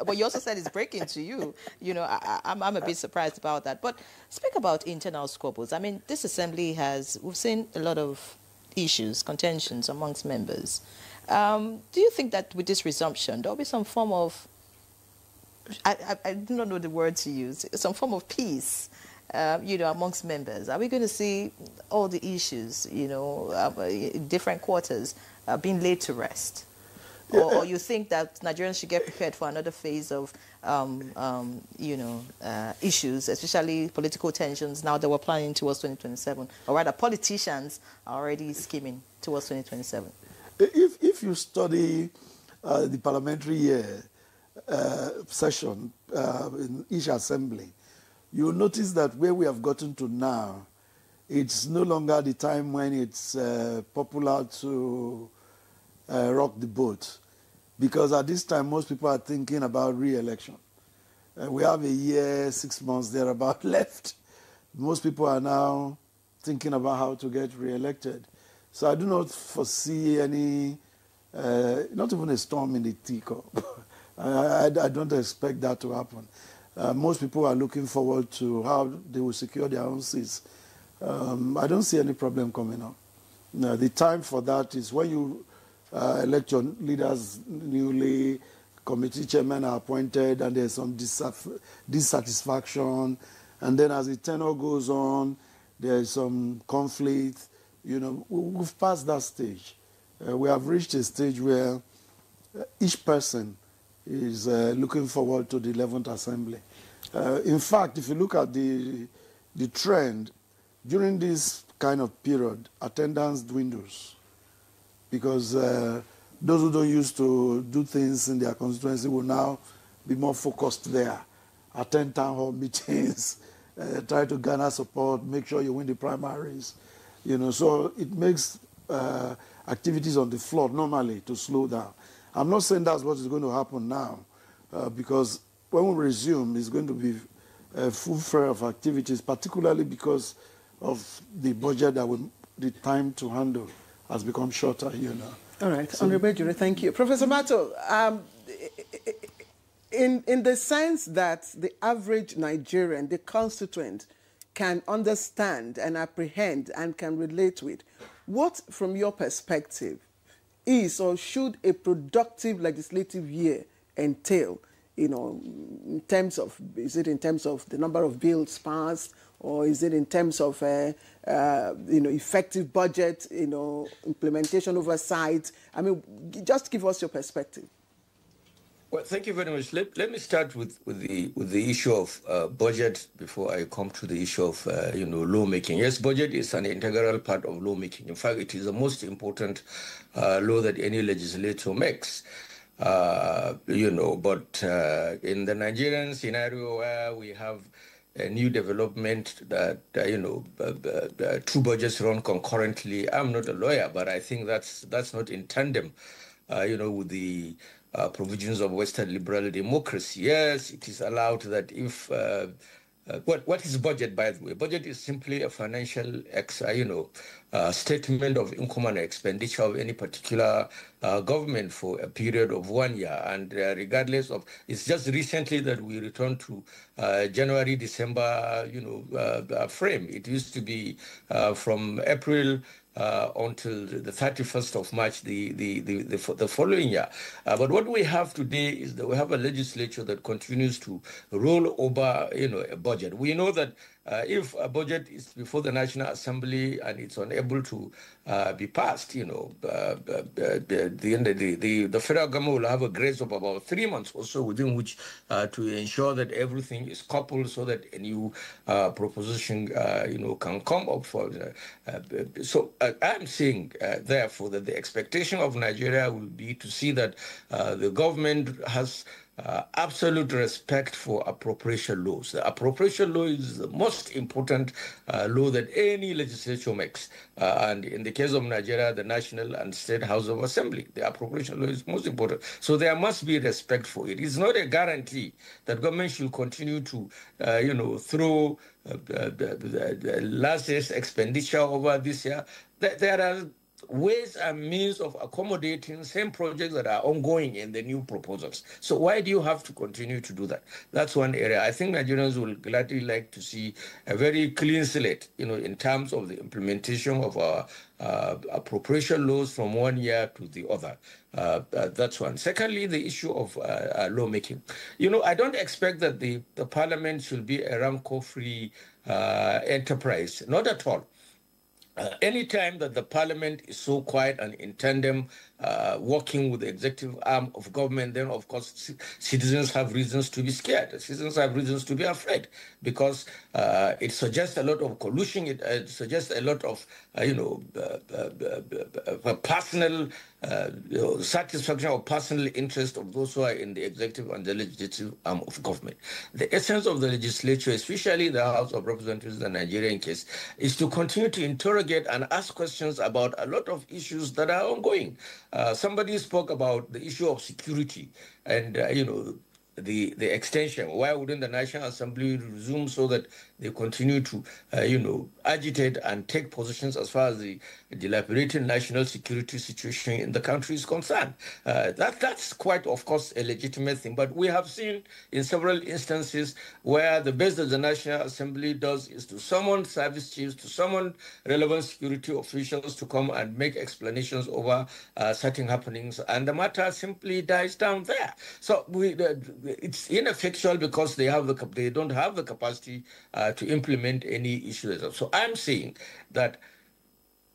But you also said it's breaking to you. You know, I'm a bit surprised about that. But speak about internal squabbles. I mean, this assembly we've seen a lot of issues, contentions amongst members. Do you think that with this resumption, there'll be some form of, I do not know the word to use, some form of peace, amongst members? Are we going to see all the issues, in different quarters being laid to rest? Or you think that Nigerians should get prepared for another phase of, issues, especially political tensions now that we're planning towards 2027? Or rather, politicians are already scheming towards 2027. If you study the parliamentary year session in each assembly, you'll notice that where we have gotten to now, it's no longer the time when it's popular to rock the boat. Because at this time, most people are thinking about re-election. We have a year, 6 months thereabout left. Most people are now thinking about how to get re-elected. So I do not foresee any, not even a storm in the teacup. I don't expect that to happen. Most people are looking forward to how they will secure their own seats. I don't see any problem coming up. No, the time for that is when you elect your leaders newly, committee chairmen are appointed, and there's some dissatisfaction. And then as the tenure goes on, there's some conflict. We've passed that stage. We have reached a stage where each person is looking forward to the 11th Assembly. In fact, if you look at the trend, during this kind of period, attendance dwindles because those who don't used to do things in their constituency will now be more focused there, attend town hall meetings, try to garner support, make sure you win the primaries. So it makes activities on the floor normally to slow down. I'm not saying that's what is going to happen now, because when we resume, it's going to be a full flare of activities, particularly because of the budget the time to handle has become shorter, All right, so, Honorable Jure, thank you. Professor Mato, in the sense that the average Nigerian, the constituent, can understand and apprehend and can relate with, what, from your perspective, is or should a productive legislative year entail? In terms of, is it in terms of the number of bills passed, or is it in terms of, effective budget, implementation oversight? I mean, just give us your perspective. Well, thank you very much. Let me start with the issue of budget before I come to the issue of lawmaking. Yes, budget is an integral part of lawmaking. In fact, it is the most important law that any legislator makes. But in the Nigerian scenario where we have a new development that, two budgets run concurrently, I'm not a lawyer, but I think that's not in tandem, with the provisions of Western liberal democracy. Yes, it is allowed that if what is budget, by the way? Budget is simply a financial statement of income and expenditure of any particular government for a period of 1 year. And regardless of, it's just recently that we returned to January, December, frame. It used to be from April until the 31st of March the following year. But what we have today is that we have a legislature that continues to roll over, a budget. We know that if a budget is before the National Assembly and it's unable to be passed, the federal government will have a grace of about 3 months or so within which to ensure that everything is coupled so that a new proposition, can come up for. So I'm saying, therefore, that the expectation of Nigeria will be to see that the government has absolute respect for appropriation laws. The appropriation law is the most important law that any legislature makes. And in the case of Nigeria, the National and State House of Assembly, the appropriation law is most important. So there must be respect for it. It's not a guarantee that government should continue to, throw the last year's expenditure over this year. There are ways and means of accommodating same projects that are ongoing in the new proposals. So why do you have to continue to do that? That's one area. I think Nigerians will gladly like to see a very clean slate, in terms of the implementation of our appropriation laws from one year to the other. That's one. Secondly, the issue of lawmaking. I don't expect that the parliament should be a Ramco-free enterprise. Not at all. Anytime that the parliament is so quiet and in tandem working with the executive arm of government, then of course citizens have reasons to be scared. Citizens have reasons to be afraid because it suggests a lot of collusion. It suggests a lot of personal satisfaction or personal interest of those who are in the executive and the legislative arm of government. The essence of the legislature, especially the House of Representatives in the Nigerian case, is to continue to interrogate and ask questions about a lot of issues that are ongoing. Somebody spoke about the issue of security and, the extension. Why wouldn't the National Assembly resume so that they continue to, agitate and take positions as far as the dilapidated national security situation in the country is concerned? That's quite, of course, a legitimate thing. But we have seen in several instances where the best that the National Assembly does is to summon service chiefs, to summon relevant security officials to come and make explanations over certain happenings, and the matter simply dies down there. So it's ineffectual because they don't have the capacity to implement any issues. So I'm saying that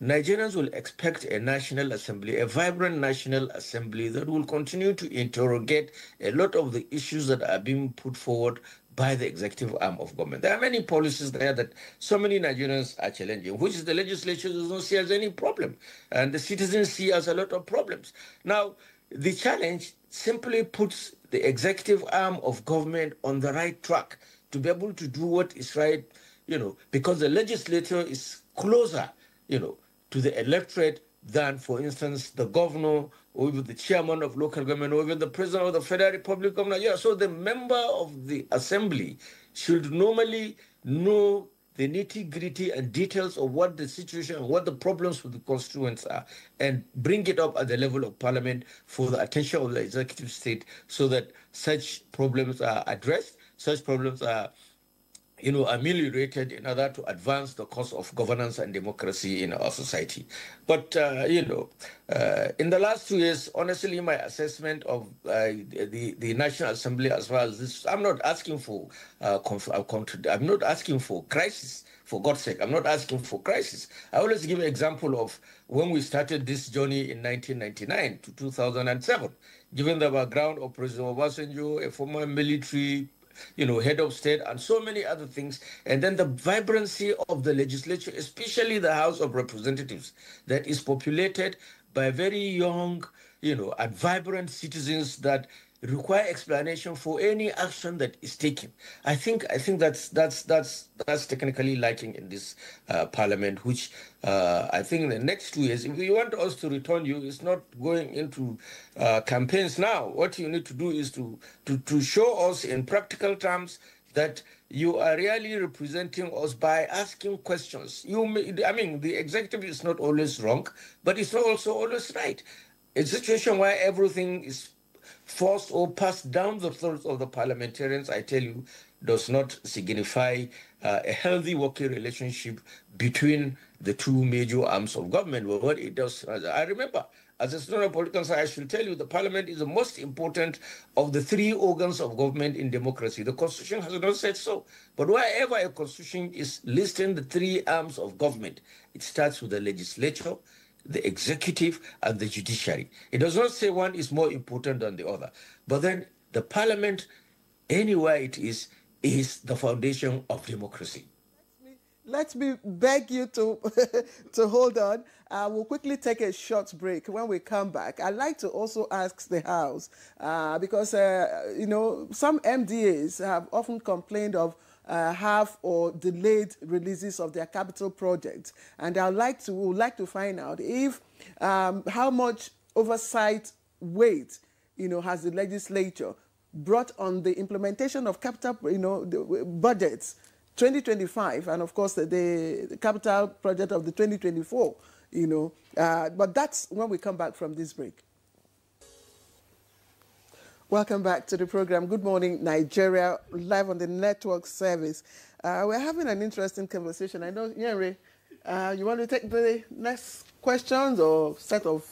Nigerians will expect a National Assembly, a vibrant National Assembly that will continue to interrogate a lot of the issues that are being put forward by the executive arm of government. There are many policies there that so many Nigerians are challenging, which the legislature does not see as any problem, and the citizens see as a lot of problems. Now, the challenge simply puts the executive arm of government on the right track to be able to do what is right, because the legislature is closer, to the electorate than, for instance, the governor or even the chairman of local government or even the president of the Federal Republic of Nigeria. So the member of the assembly should normally know the nitty-gritty and details of what the situation and what the problems with the constituents are, and bring it up at the level of parliament for the attention of the executive state so that such problems are addressed, such problems are ameliorated in order to advance the cause of governance and democracy in our society. But, in the last 2 years, honestly, my assessment of the National Assembly as far as this, I'm not asking for I'm not asking for crisis, for God's sake. I'm not asking for crisis. I always give an example of when we started this journey in 1999 to 2007, given the background of President Obasanjo, a former military head of state, and so many other things. And then the vibrancy of the legislature, especially the House of Representatives, that is populated by very young, and vibrant citizens that require explanation for any action that is taken. I think that's technically lacking in this parliament, which I think in the next 2 years, if you want us to return you, it's not going into campaigns now. What you need to do is to show us in practical terms that you are really representing us by asking questions. The executive is not always wrong, but it's not also always right. A situation where everything is forced or passed down the throats of the parliamentarians, I tell you, does not signify a healthy working relationship between the two major arms of government. But what it does, I remember, as a student of political science, I should tell you the parliament is the most important of the three organs of government in democracy. The constitution has not said so. But wherever a constitution is listing the three arms of government, it starts with the legislature, the executive, and the judiciary. It does not say one is more important than the other. But then the parliament, anywhere it is the foundation of democracy. let me beg you to to hold on. We'll quickly take a short break. When we come back, I'd like to also ask the House, because, you know, some MDAs have often complained of half or delayed releases of their capital projects. And would like to find out if how much oversight weight, you know, has the legislature brought on the implementation of capital, you know, the budgets 2025, and of course the capital project of the 2024, you know, but that's when we come back from this break. Welcome back to the program. Good morning, Nigeria, live on the network service. We're having an interesting conversation. I know, Nyere, you want to take the next questions or set of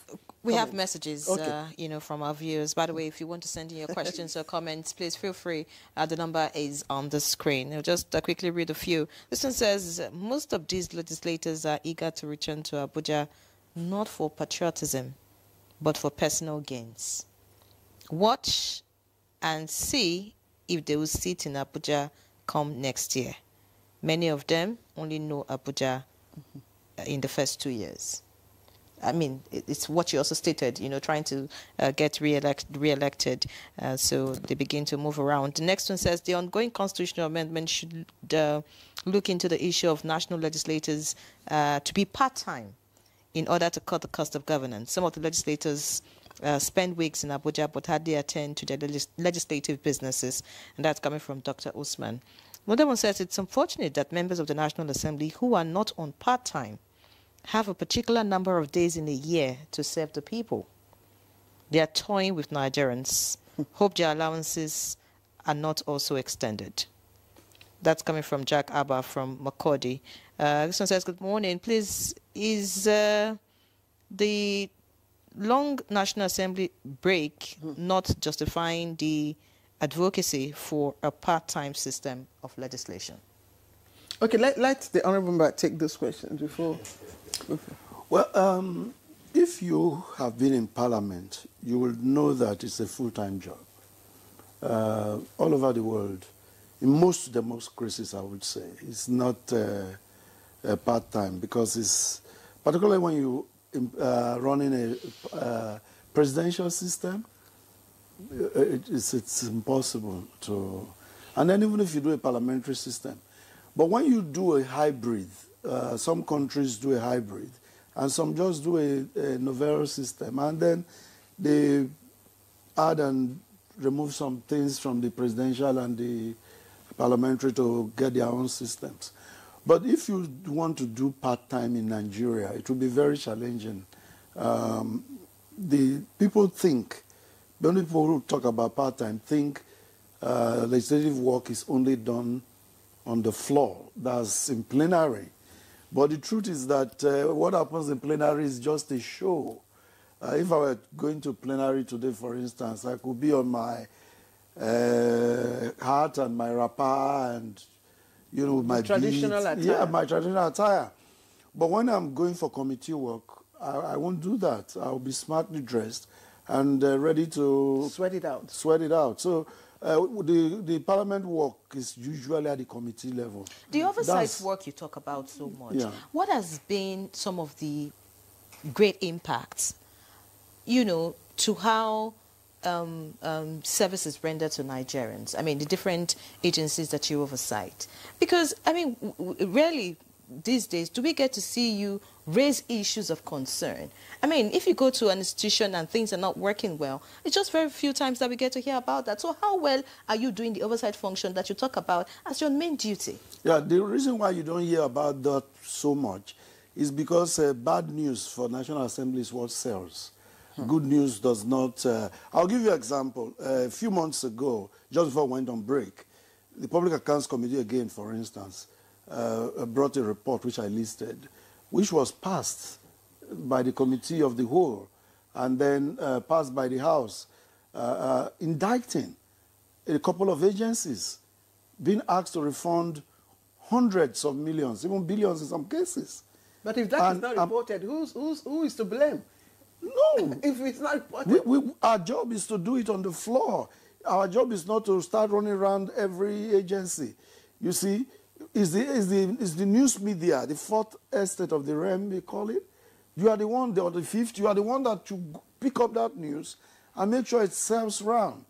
We comments? have messages, Okay. you know, from our viewers. By the way, if you want to send in your questions or comments, please feel free. The number is on the screen. I'll just quickly read a few. This one says, most of these legislators are eager to return to Abuja, not for patriotism, but for personal gains. Watch and see if they will sit in Abuja come next year. Many of them only know Abuja in the first 2 years. I mean, it's what you also stated, you know, trying to get re-elected, so they begin to move around. The next one says, the ongoing constitutional amendment should look into the issue of national legislators to be part-time in order to cut the cost of governance. Some of the legislators spend weeks in Abuja but hardly attend to their legislative businesses, and that's coming from Dr. Usman. Another one says, it's unfortunate that members of the National Assembly who are not on part-time have a particular number of days in a year to serve the people. They are toying with Nigerians. Hope their allowances are not also extended. That's coming from Jack Abba from Makurdi. This one says, good morning. Please, is the long National Assembly break not justifying the advocacy for a part-time system of legislation? Okay, let the Honourable Member take this question before. Well, if you have been in Parliament, you will know that it's a full-time job. All over the world, in most democracies, I would say, it's not part-time, because it's, particularly when you running a presidential system, it's impossible to, and then even if you do a parliamentary system. But when you do a hybrid, some countries do a hybrid, and some just do a novel system, and then they add and remove some things from the presidential and the parliamentary to get their own systems. But if you want to do part-time in Nigeria, it will be very challenging. The people think, the only people who talk about part-time think legislative work is only done on the floor, that's in plenary. But the truth is that what happens in plenary is just a show. If I were going to plenary today, for instance, I could be on my hat and my wrapper and, you know, my traditional attire. Yeah, my traditional attire. But when I'm going for committee work, I won't do that. I'll be smartly dressed and ready to Sweat it out. Sweat it out. So the parliament work is usually at the committee level. The oversight work you talk about so much, Yeah. what has been some of the great impacts, you know, to how services rendered to Nigerians? I mean, the different agencies that you oversight. Because, I mean, rarely these days do we get to see you raise issues of concern. I mean, if you go to an institution and things are not working well, it's just very few times that we get to hear about that. So how well are you doing the oversight function that you talk about as your main duty? Yeah, the reason why you don't hear about that so much is because bad news for National Assembly is what sells. Good news does not. I'll give you an example. A few months ago, just before I went on break, the Public Accounts Committee again, for instance, brought a report which I listed, which was passed by the Committee of the Whole and then passed by the House, indicting a couple of agencies, being asked to refund hundreds of millions, even billions in some cases. But if that is not reported, who is to blame? No. If it's not reported. Our job is to do it on the floor. Our job is not to start running around every agency. You see, is the news media, the fourth estate of the realm, they call it. You are the one, or the fifth, you are the one that should pick up that news and make sure it serves round.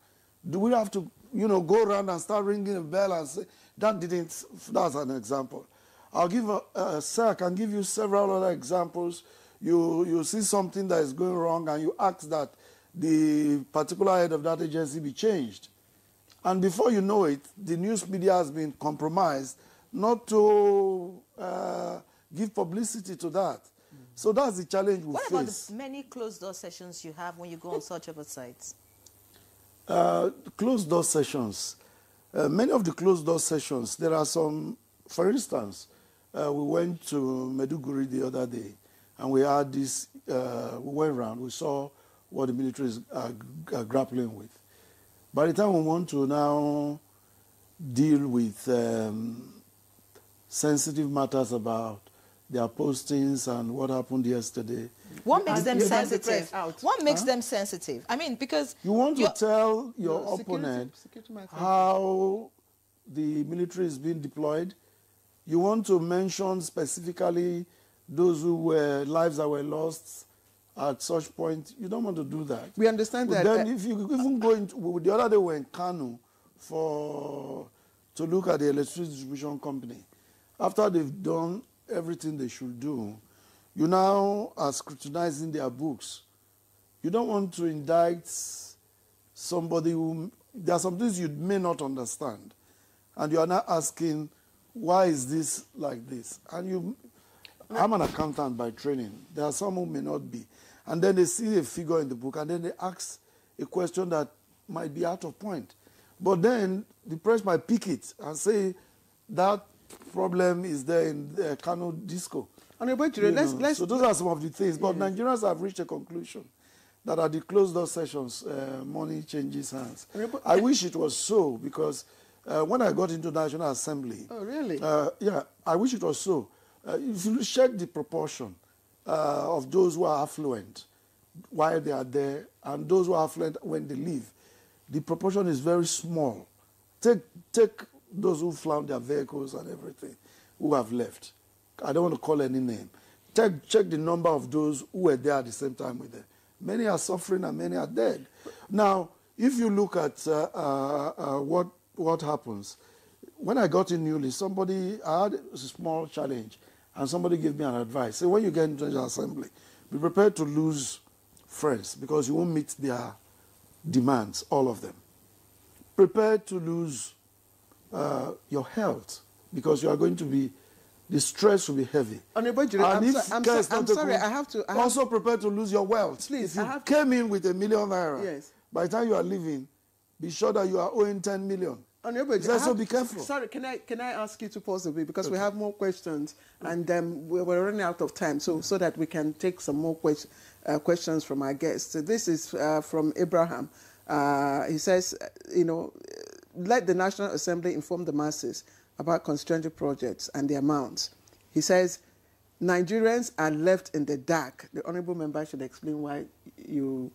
Do we have to, go around and start ringing a bell and say, that didn't, that's an example. I'll give, sir, I can give you several other examples. You see something that is going wrong and you ask that the particular head of that agency be changed. And before you know it, the news media has been compromised not to give publicity to that. So that's the challenge we face. What about the many closed-door sessions you have when you go on such oversights? Closed-door sessions. Many of the closed-door sessions, there are some, for instance, we went to Maiduguri the other day, and we had this, we went around, we saw what the military is grappling with. By the time we want to now deal with sensitive matters about their postings and what happened yesterday. What makes them you have the sensitive? press out. What makes them sensitive? I mean, because You want to tell your No, opponent security microphone. how the military is being deployed. You want to mention specifically those who were lives that were lost at such point. You don't want to do that. We understand But that. then if you even go into, the other day we were in Kano to look at the electricity distribution company. After they've done everything they should do, you now are scrutinizing their books. You don't want to indict somebody who, there are some things you may not understand. And you are now asking, why is this like this? And I'm an accountant by training. There are some who may not be. And then they see a figure in the book, and then they ask a question that might be out of point. But then the press might pick it and say that problem is there in the Kano disco. Let's So those are some of the things. But Nigerians have reached a conclusion that at the closed-door sessions, money changes hands. I wish it was so, because when I got into National Assembly... Oh, really? Yeah, I wish it was so. If you check the proportion of those who are affluent while they are there and those who are affluent when they leave, the proportion is very small. Take those who flound their vehicles and everything, who have left. I don't want to call any name. Check the number of those who were there at the same time with them. Many are suffering and many are dead. Now, if you look at what happens, when I got in newly, I had a small challenge, and somebody gave me an advice. Say, when you get into the assembly, be prepared to lose friends because you won't meet their demands, all of them. Prepare to lose your health because you are going to be, the stress will be heavy. I'm sorry, I have to... Also prepare to lose your wealth. Please, if you came in with $1 million naira, yes, by the time you are leaving, be sure that you are owing 10 million. So be careful. Sorry, can I ask you to pause a bit because we have more questions and we're running out of time, so that we can take some more questions from our guests. So this is from Abraham. He says, let the National Assembly inform the masses about constituency projects and the amounts. He says, Nigerians are left in the dark. The honourable member should explain why you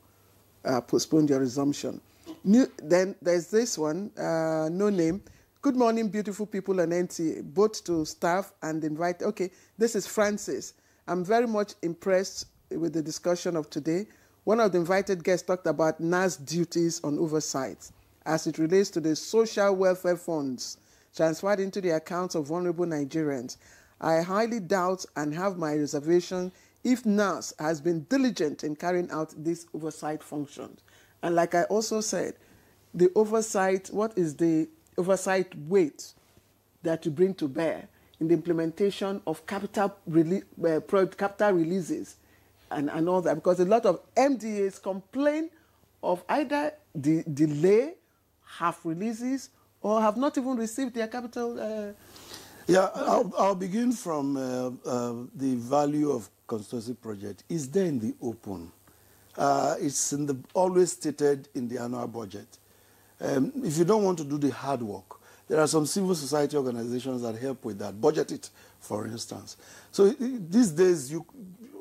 postponed your resumption. Then there's this one, no name. Good morning, beautiful people and NTA, both to staff and invite. Okay, this is Francis. I'm very much impressed with the discussion of today. One of the invited guests talked about NASS duties on oversight as it relates to the social welfare funds transferred into the accounts of vulnerable Nigerians. I highly doubt and have my reservation if NASS has been diligent in carrying out this oversight function. And like I also said, the oversight, what is the oversight weight that you bring to bear in the implementation of capital releases and all that? Because a lot of MDAs complain of either the delay, half releases, or have not even received their capital. Yeah, I'll begin from the value of constituency project. It's there in the open. It's always stated in the annual budget. If you don't want to do the hard work, there are some civil society organizations that help with that. Budget it, for instance. So these days,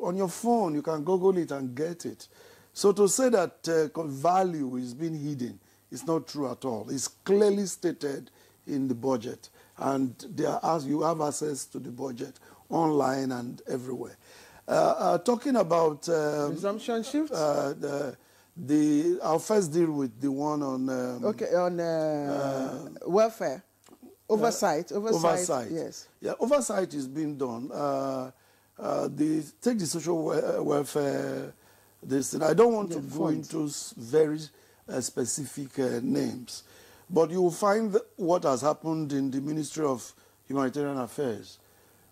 on your phone, you can Google it and get it. So to say that value is being hidden is not true at all. It's clearly stated in the budget. and you have access to the budget online and everywhere. Talking about resumption shifts. I'll first deal with the one on welfare. Oversight. Yes. Yeah, oversight is being done. Take the social welfare. I don't want to go into very specific names, but you will find what has happened in the Ministry of Humanitarian Affairs.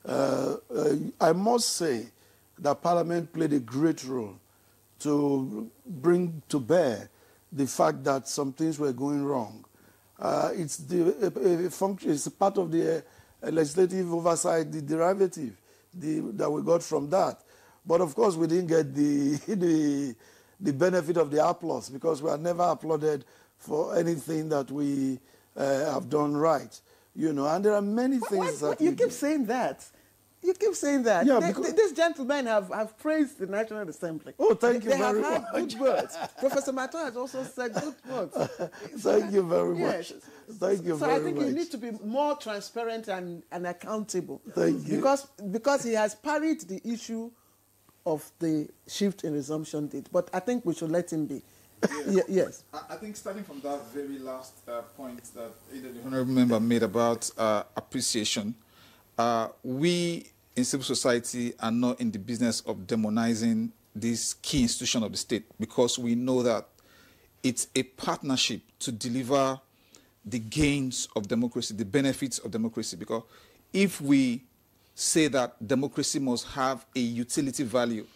I must say that Parliament played a great role to bring to bear the fact that some things were going wrong. It's part of the legislative oversight, the derivative that we got from that. But of course, we didn't get the benefit of the applause, because we are never applauded for anything that we have done right. And there are many things that you keep saying that. You keep saying that. Yeah, these gentlemen have praised the National Assembly. Oh, thank you very much. They have had good words. Professor Mato has also said good words. Thank you very much. Thank you very much. So I think you need to be more transparent and accountable. Thank you. Because he has parried the issue of the shift in resumption date. But I think we should let him be. Yes. I think starting from that very last point that the honourable member made about appreciation, we in civil society are not in the business of demonizing this key institution of the state, because we know that it's a partnership to deliver the gains of democracy, the benefits of democracy. Because if we say that democracy must have a utility value,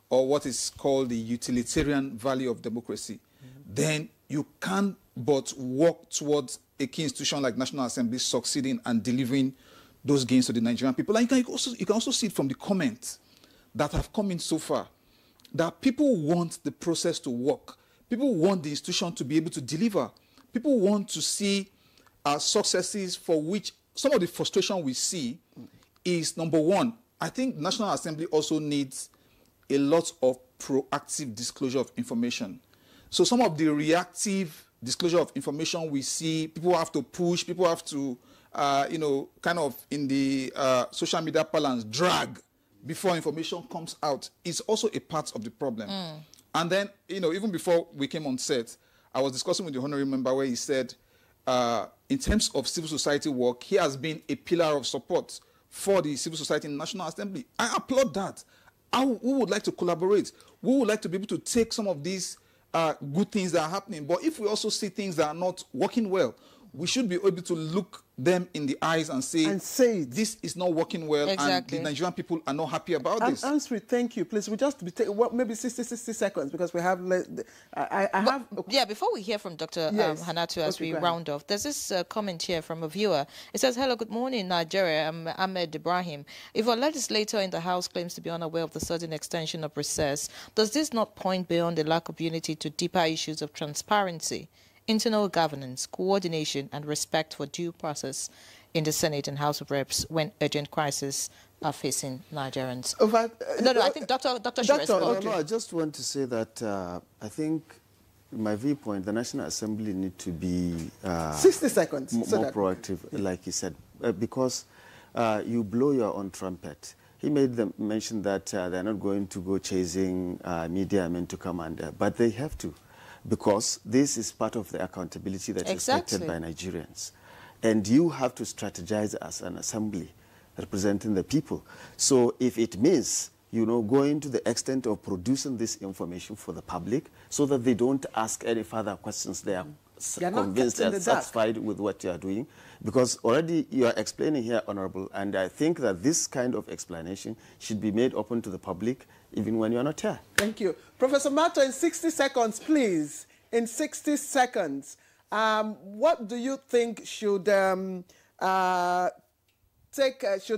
or what is called the utilitarian value of democracy, then you can't but work towards a key institution like National Assembly succeeding and delivering those gains to the Nigerian people. And you can also see it from the comments that have come in so far, that people want the process to work. People want the institution to be able to deliver. People want to see successes for which some of the frustration we see is, number one, I think National Assembly also needs a lot of proactive disclosure of information. So some of the reactive disclosure of information we see, people have to push, people have to, kind of in the social media parlance, drag before information comes out, is also a part of the problem. And then, even before we came on set, I was discussing with the honorary member where he said, in terms of civil society work, he has been a pillar of support for the civil society in the National Assembly. I applaud that. We would like to collaborate. We would like to be able to take some of these good things that are happening. But if we also see things that are not working well, we should be able to look them in the eyes and say this is not working well, exactly. and the Nigerian people are not happy about this. Answer, thank you, please. We just maybe 60 seconds, because we have. Yeah, before we hear from Dr. Hanatu as we round off, there's this comment here from a viewer. It says, "Hello, good morning, Nigeria. I'm Ahmed Ibrahim. If a legislator in the House claims to be unaware of the sudden extension of recess, does this not point beyond the lack of unity to deeper issues of transparency, internal governance, coordination, and respect for due process in the Senate and House of Reps when urgent crises are facing Nigerians?" I think Dr. should respond. No, I just want to say that I think, in my viewpoint, the National Assembly need to be 60 seconds, more proactive, like he said, because you blow your own trumpet. He made them mention that they're not going to go chasing media men to come under, but they have to, because this is part of the accountability that is expected by Nigerians. And you have to strategize as an assembly representing the people. So if it means, going to the extent of producing this information for the public so that they don't ask any further questions, they are convinced and satisfied with what you are doing. Because already you are explaining here, Honorable, and I think that this kind of explanation should be made open to the public even when you are not here. Thank you. Professor Mato, in 60 seconds, please. In 60 seconds, what do you think should should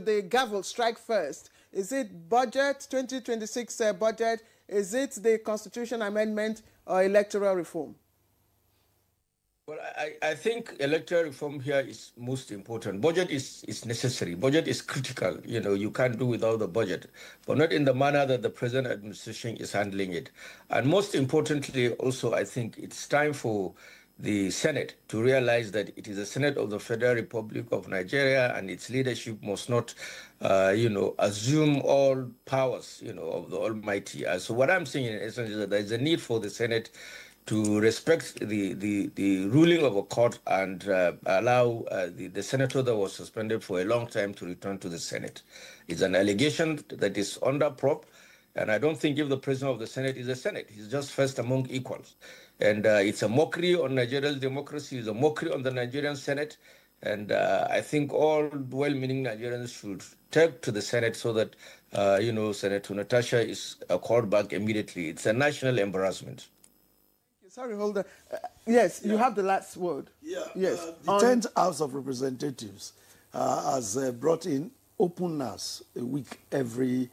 the gavel strike first? Is it budget, 2026 budget? Is it the constitution amendment or electoral reform? Well, I think electoral reform here is most important. Budget is necessary. Budget is critical. You can't do without the budget, but not in the manner that the present administration is handling it. And most importantly, also, I think it's time for the Senate to realize that it is the Senate of the Federal Republic of Nigeria, and its leadership must not, assume all powers, of the Almighty. So what I'm saying in essence is that there is a need for the Senate to respect the ruling of a court and allow the senator that was suspended for a long time to return to the Senate. It's an allegation that is under prop, and I don't think if the president of the Senate is a Senate. He's just first among equals. And it's a mockery on Nigeria's democracy. It's a mockery on the Nigerian Senate. And I think all well-meaning Nigerians should take to the Senate so that, Senator Natasha is called back immediately. It's a national embarrassment. Sorry, hold on. Yes, you have the last word. Yeah. Yes. The 10th House of Representatives has brought in open NASS a week every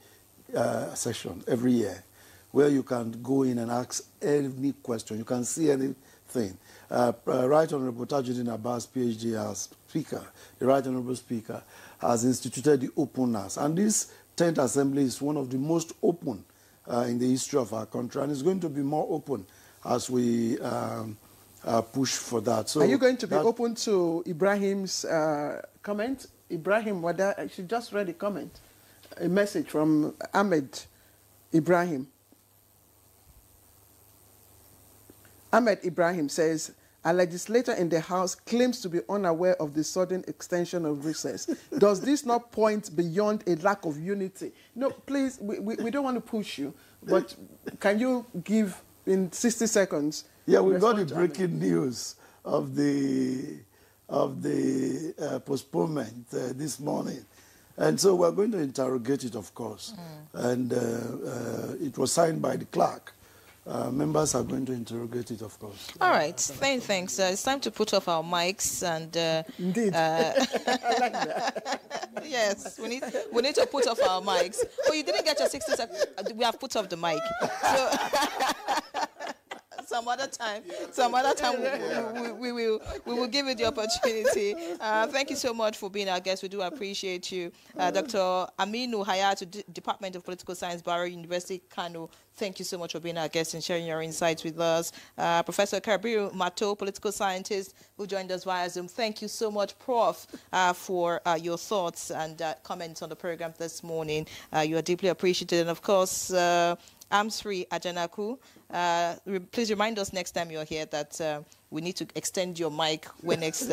session, every year, where you can go in and ask any question. You can see anything. Right Honorable Tajuddin Abbas, PhD, as Speaker, the Right Honorable Speaker, has instituted the open NASS. And this 10th Assembly is one of the most open in the history of our country, and it's going to be more open as we push for that. So are you going to be open to Ibrahim's comment? Ibrahim Wada, she just read a comment, a message from Ahmed Ibrahim. Ahmed Ibrahim says, a legislator in the House claims to be unaware of the sudden extension of recess. Does this not point beyond a lack of unity? No, please, we don't want to push you, but can you give in 60 seconds? Yeah, we got the breaking news of the postponement this morning. And so we're going to interrogate it, of course. And it was signed by the clerk. Members are going to interrogate it, of course. All right, thanks. It's time to put off our mics and... Indeed. I like that. Yes, we need to put off our mics. Oh, you didn't get your 60 seconds. We have put off the mic. So, some other time we will give you the opportunity. Thank you so much for being our guest. We do appreciate you. Dr. Aminu Hayatu, Department of Political Science, Barrow University, Kano. Thank you so much for being our guest and sharing your insights with us. Professor Kabiru Mato, political scientist, who joined us via Zoom. Thank you so much, Prof, for your thoughts and comments on the program this morning. You are deeply appreciated. And, of course, Amsri Ajanaku, please remind us next time you're here that we need to extend your mic when next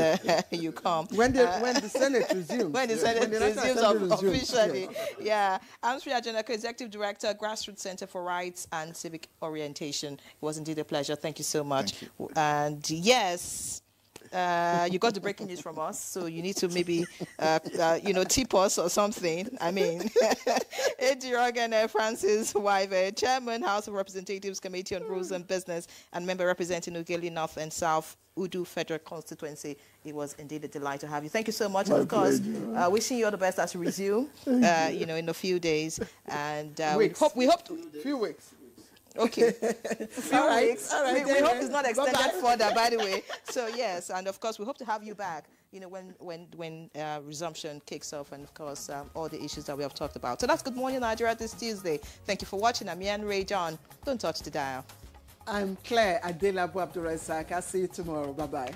you come. When the Senate resumes. When the Senate resumes officially. Yeah. Amsri Ajanaku, Executive Director, Grassroots Center for Rights and Civic Orientation. It was indeed a pleasure. Thank you so much. Thank you. And yes, you got the breaking news from us, so you need to maybe, tip us or something. I mean, Ejirogan Francis Wive, Chairman, House of Representatives Committee on Rules and Business, and member representing Ughelli North and South Udu Federal Constituency. It was indeed a delight to have you. Thank you so much. And of course, wishing you all the best as you resume, in a few days. And we hope to... Few weeks. Okay. Few weeks. All right. We hope it's not extended further, by the way. So yes, and of course we hope to have you back, when resumption kicks off, and of course all the issues that we have talked about. So that's Good Morning Nigeria this Tuesday. Thank you for watching. I'm Yan Ray John. Don't touch the dial. I'm Claire Adelabu Abdurrazak. I'll see you tomorrow. Bye-bye.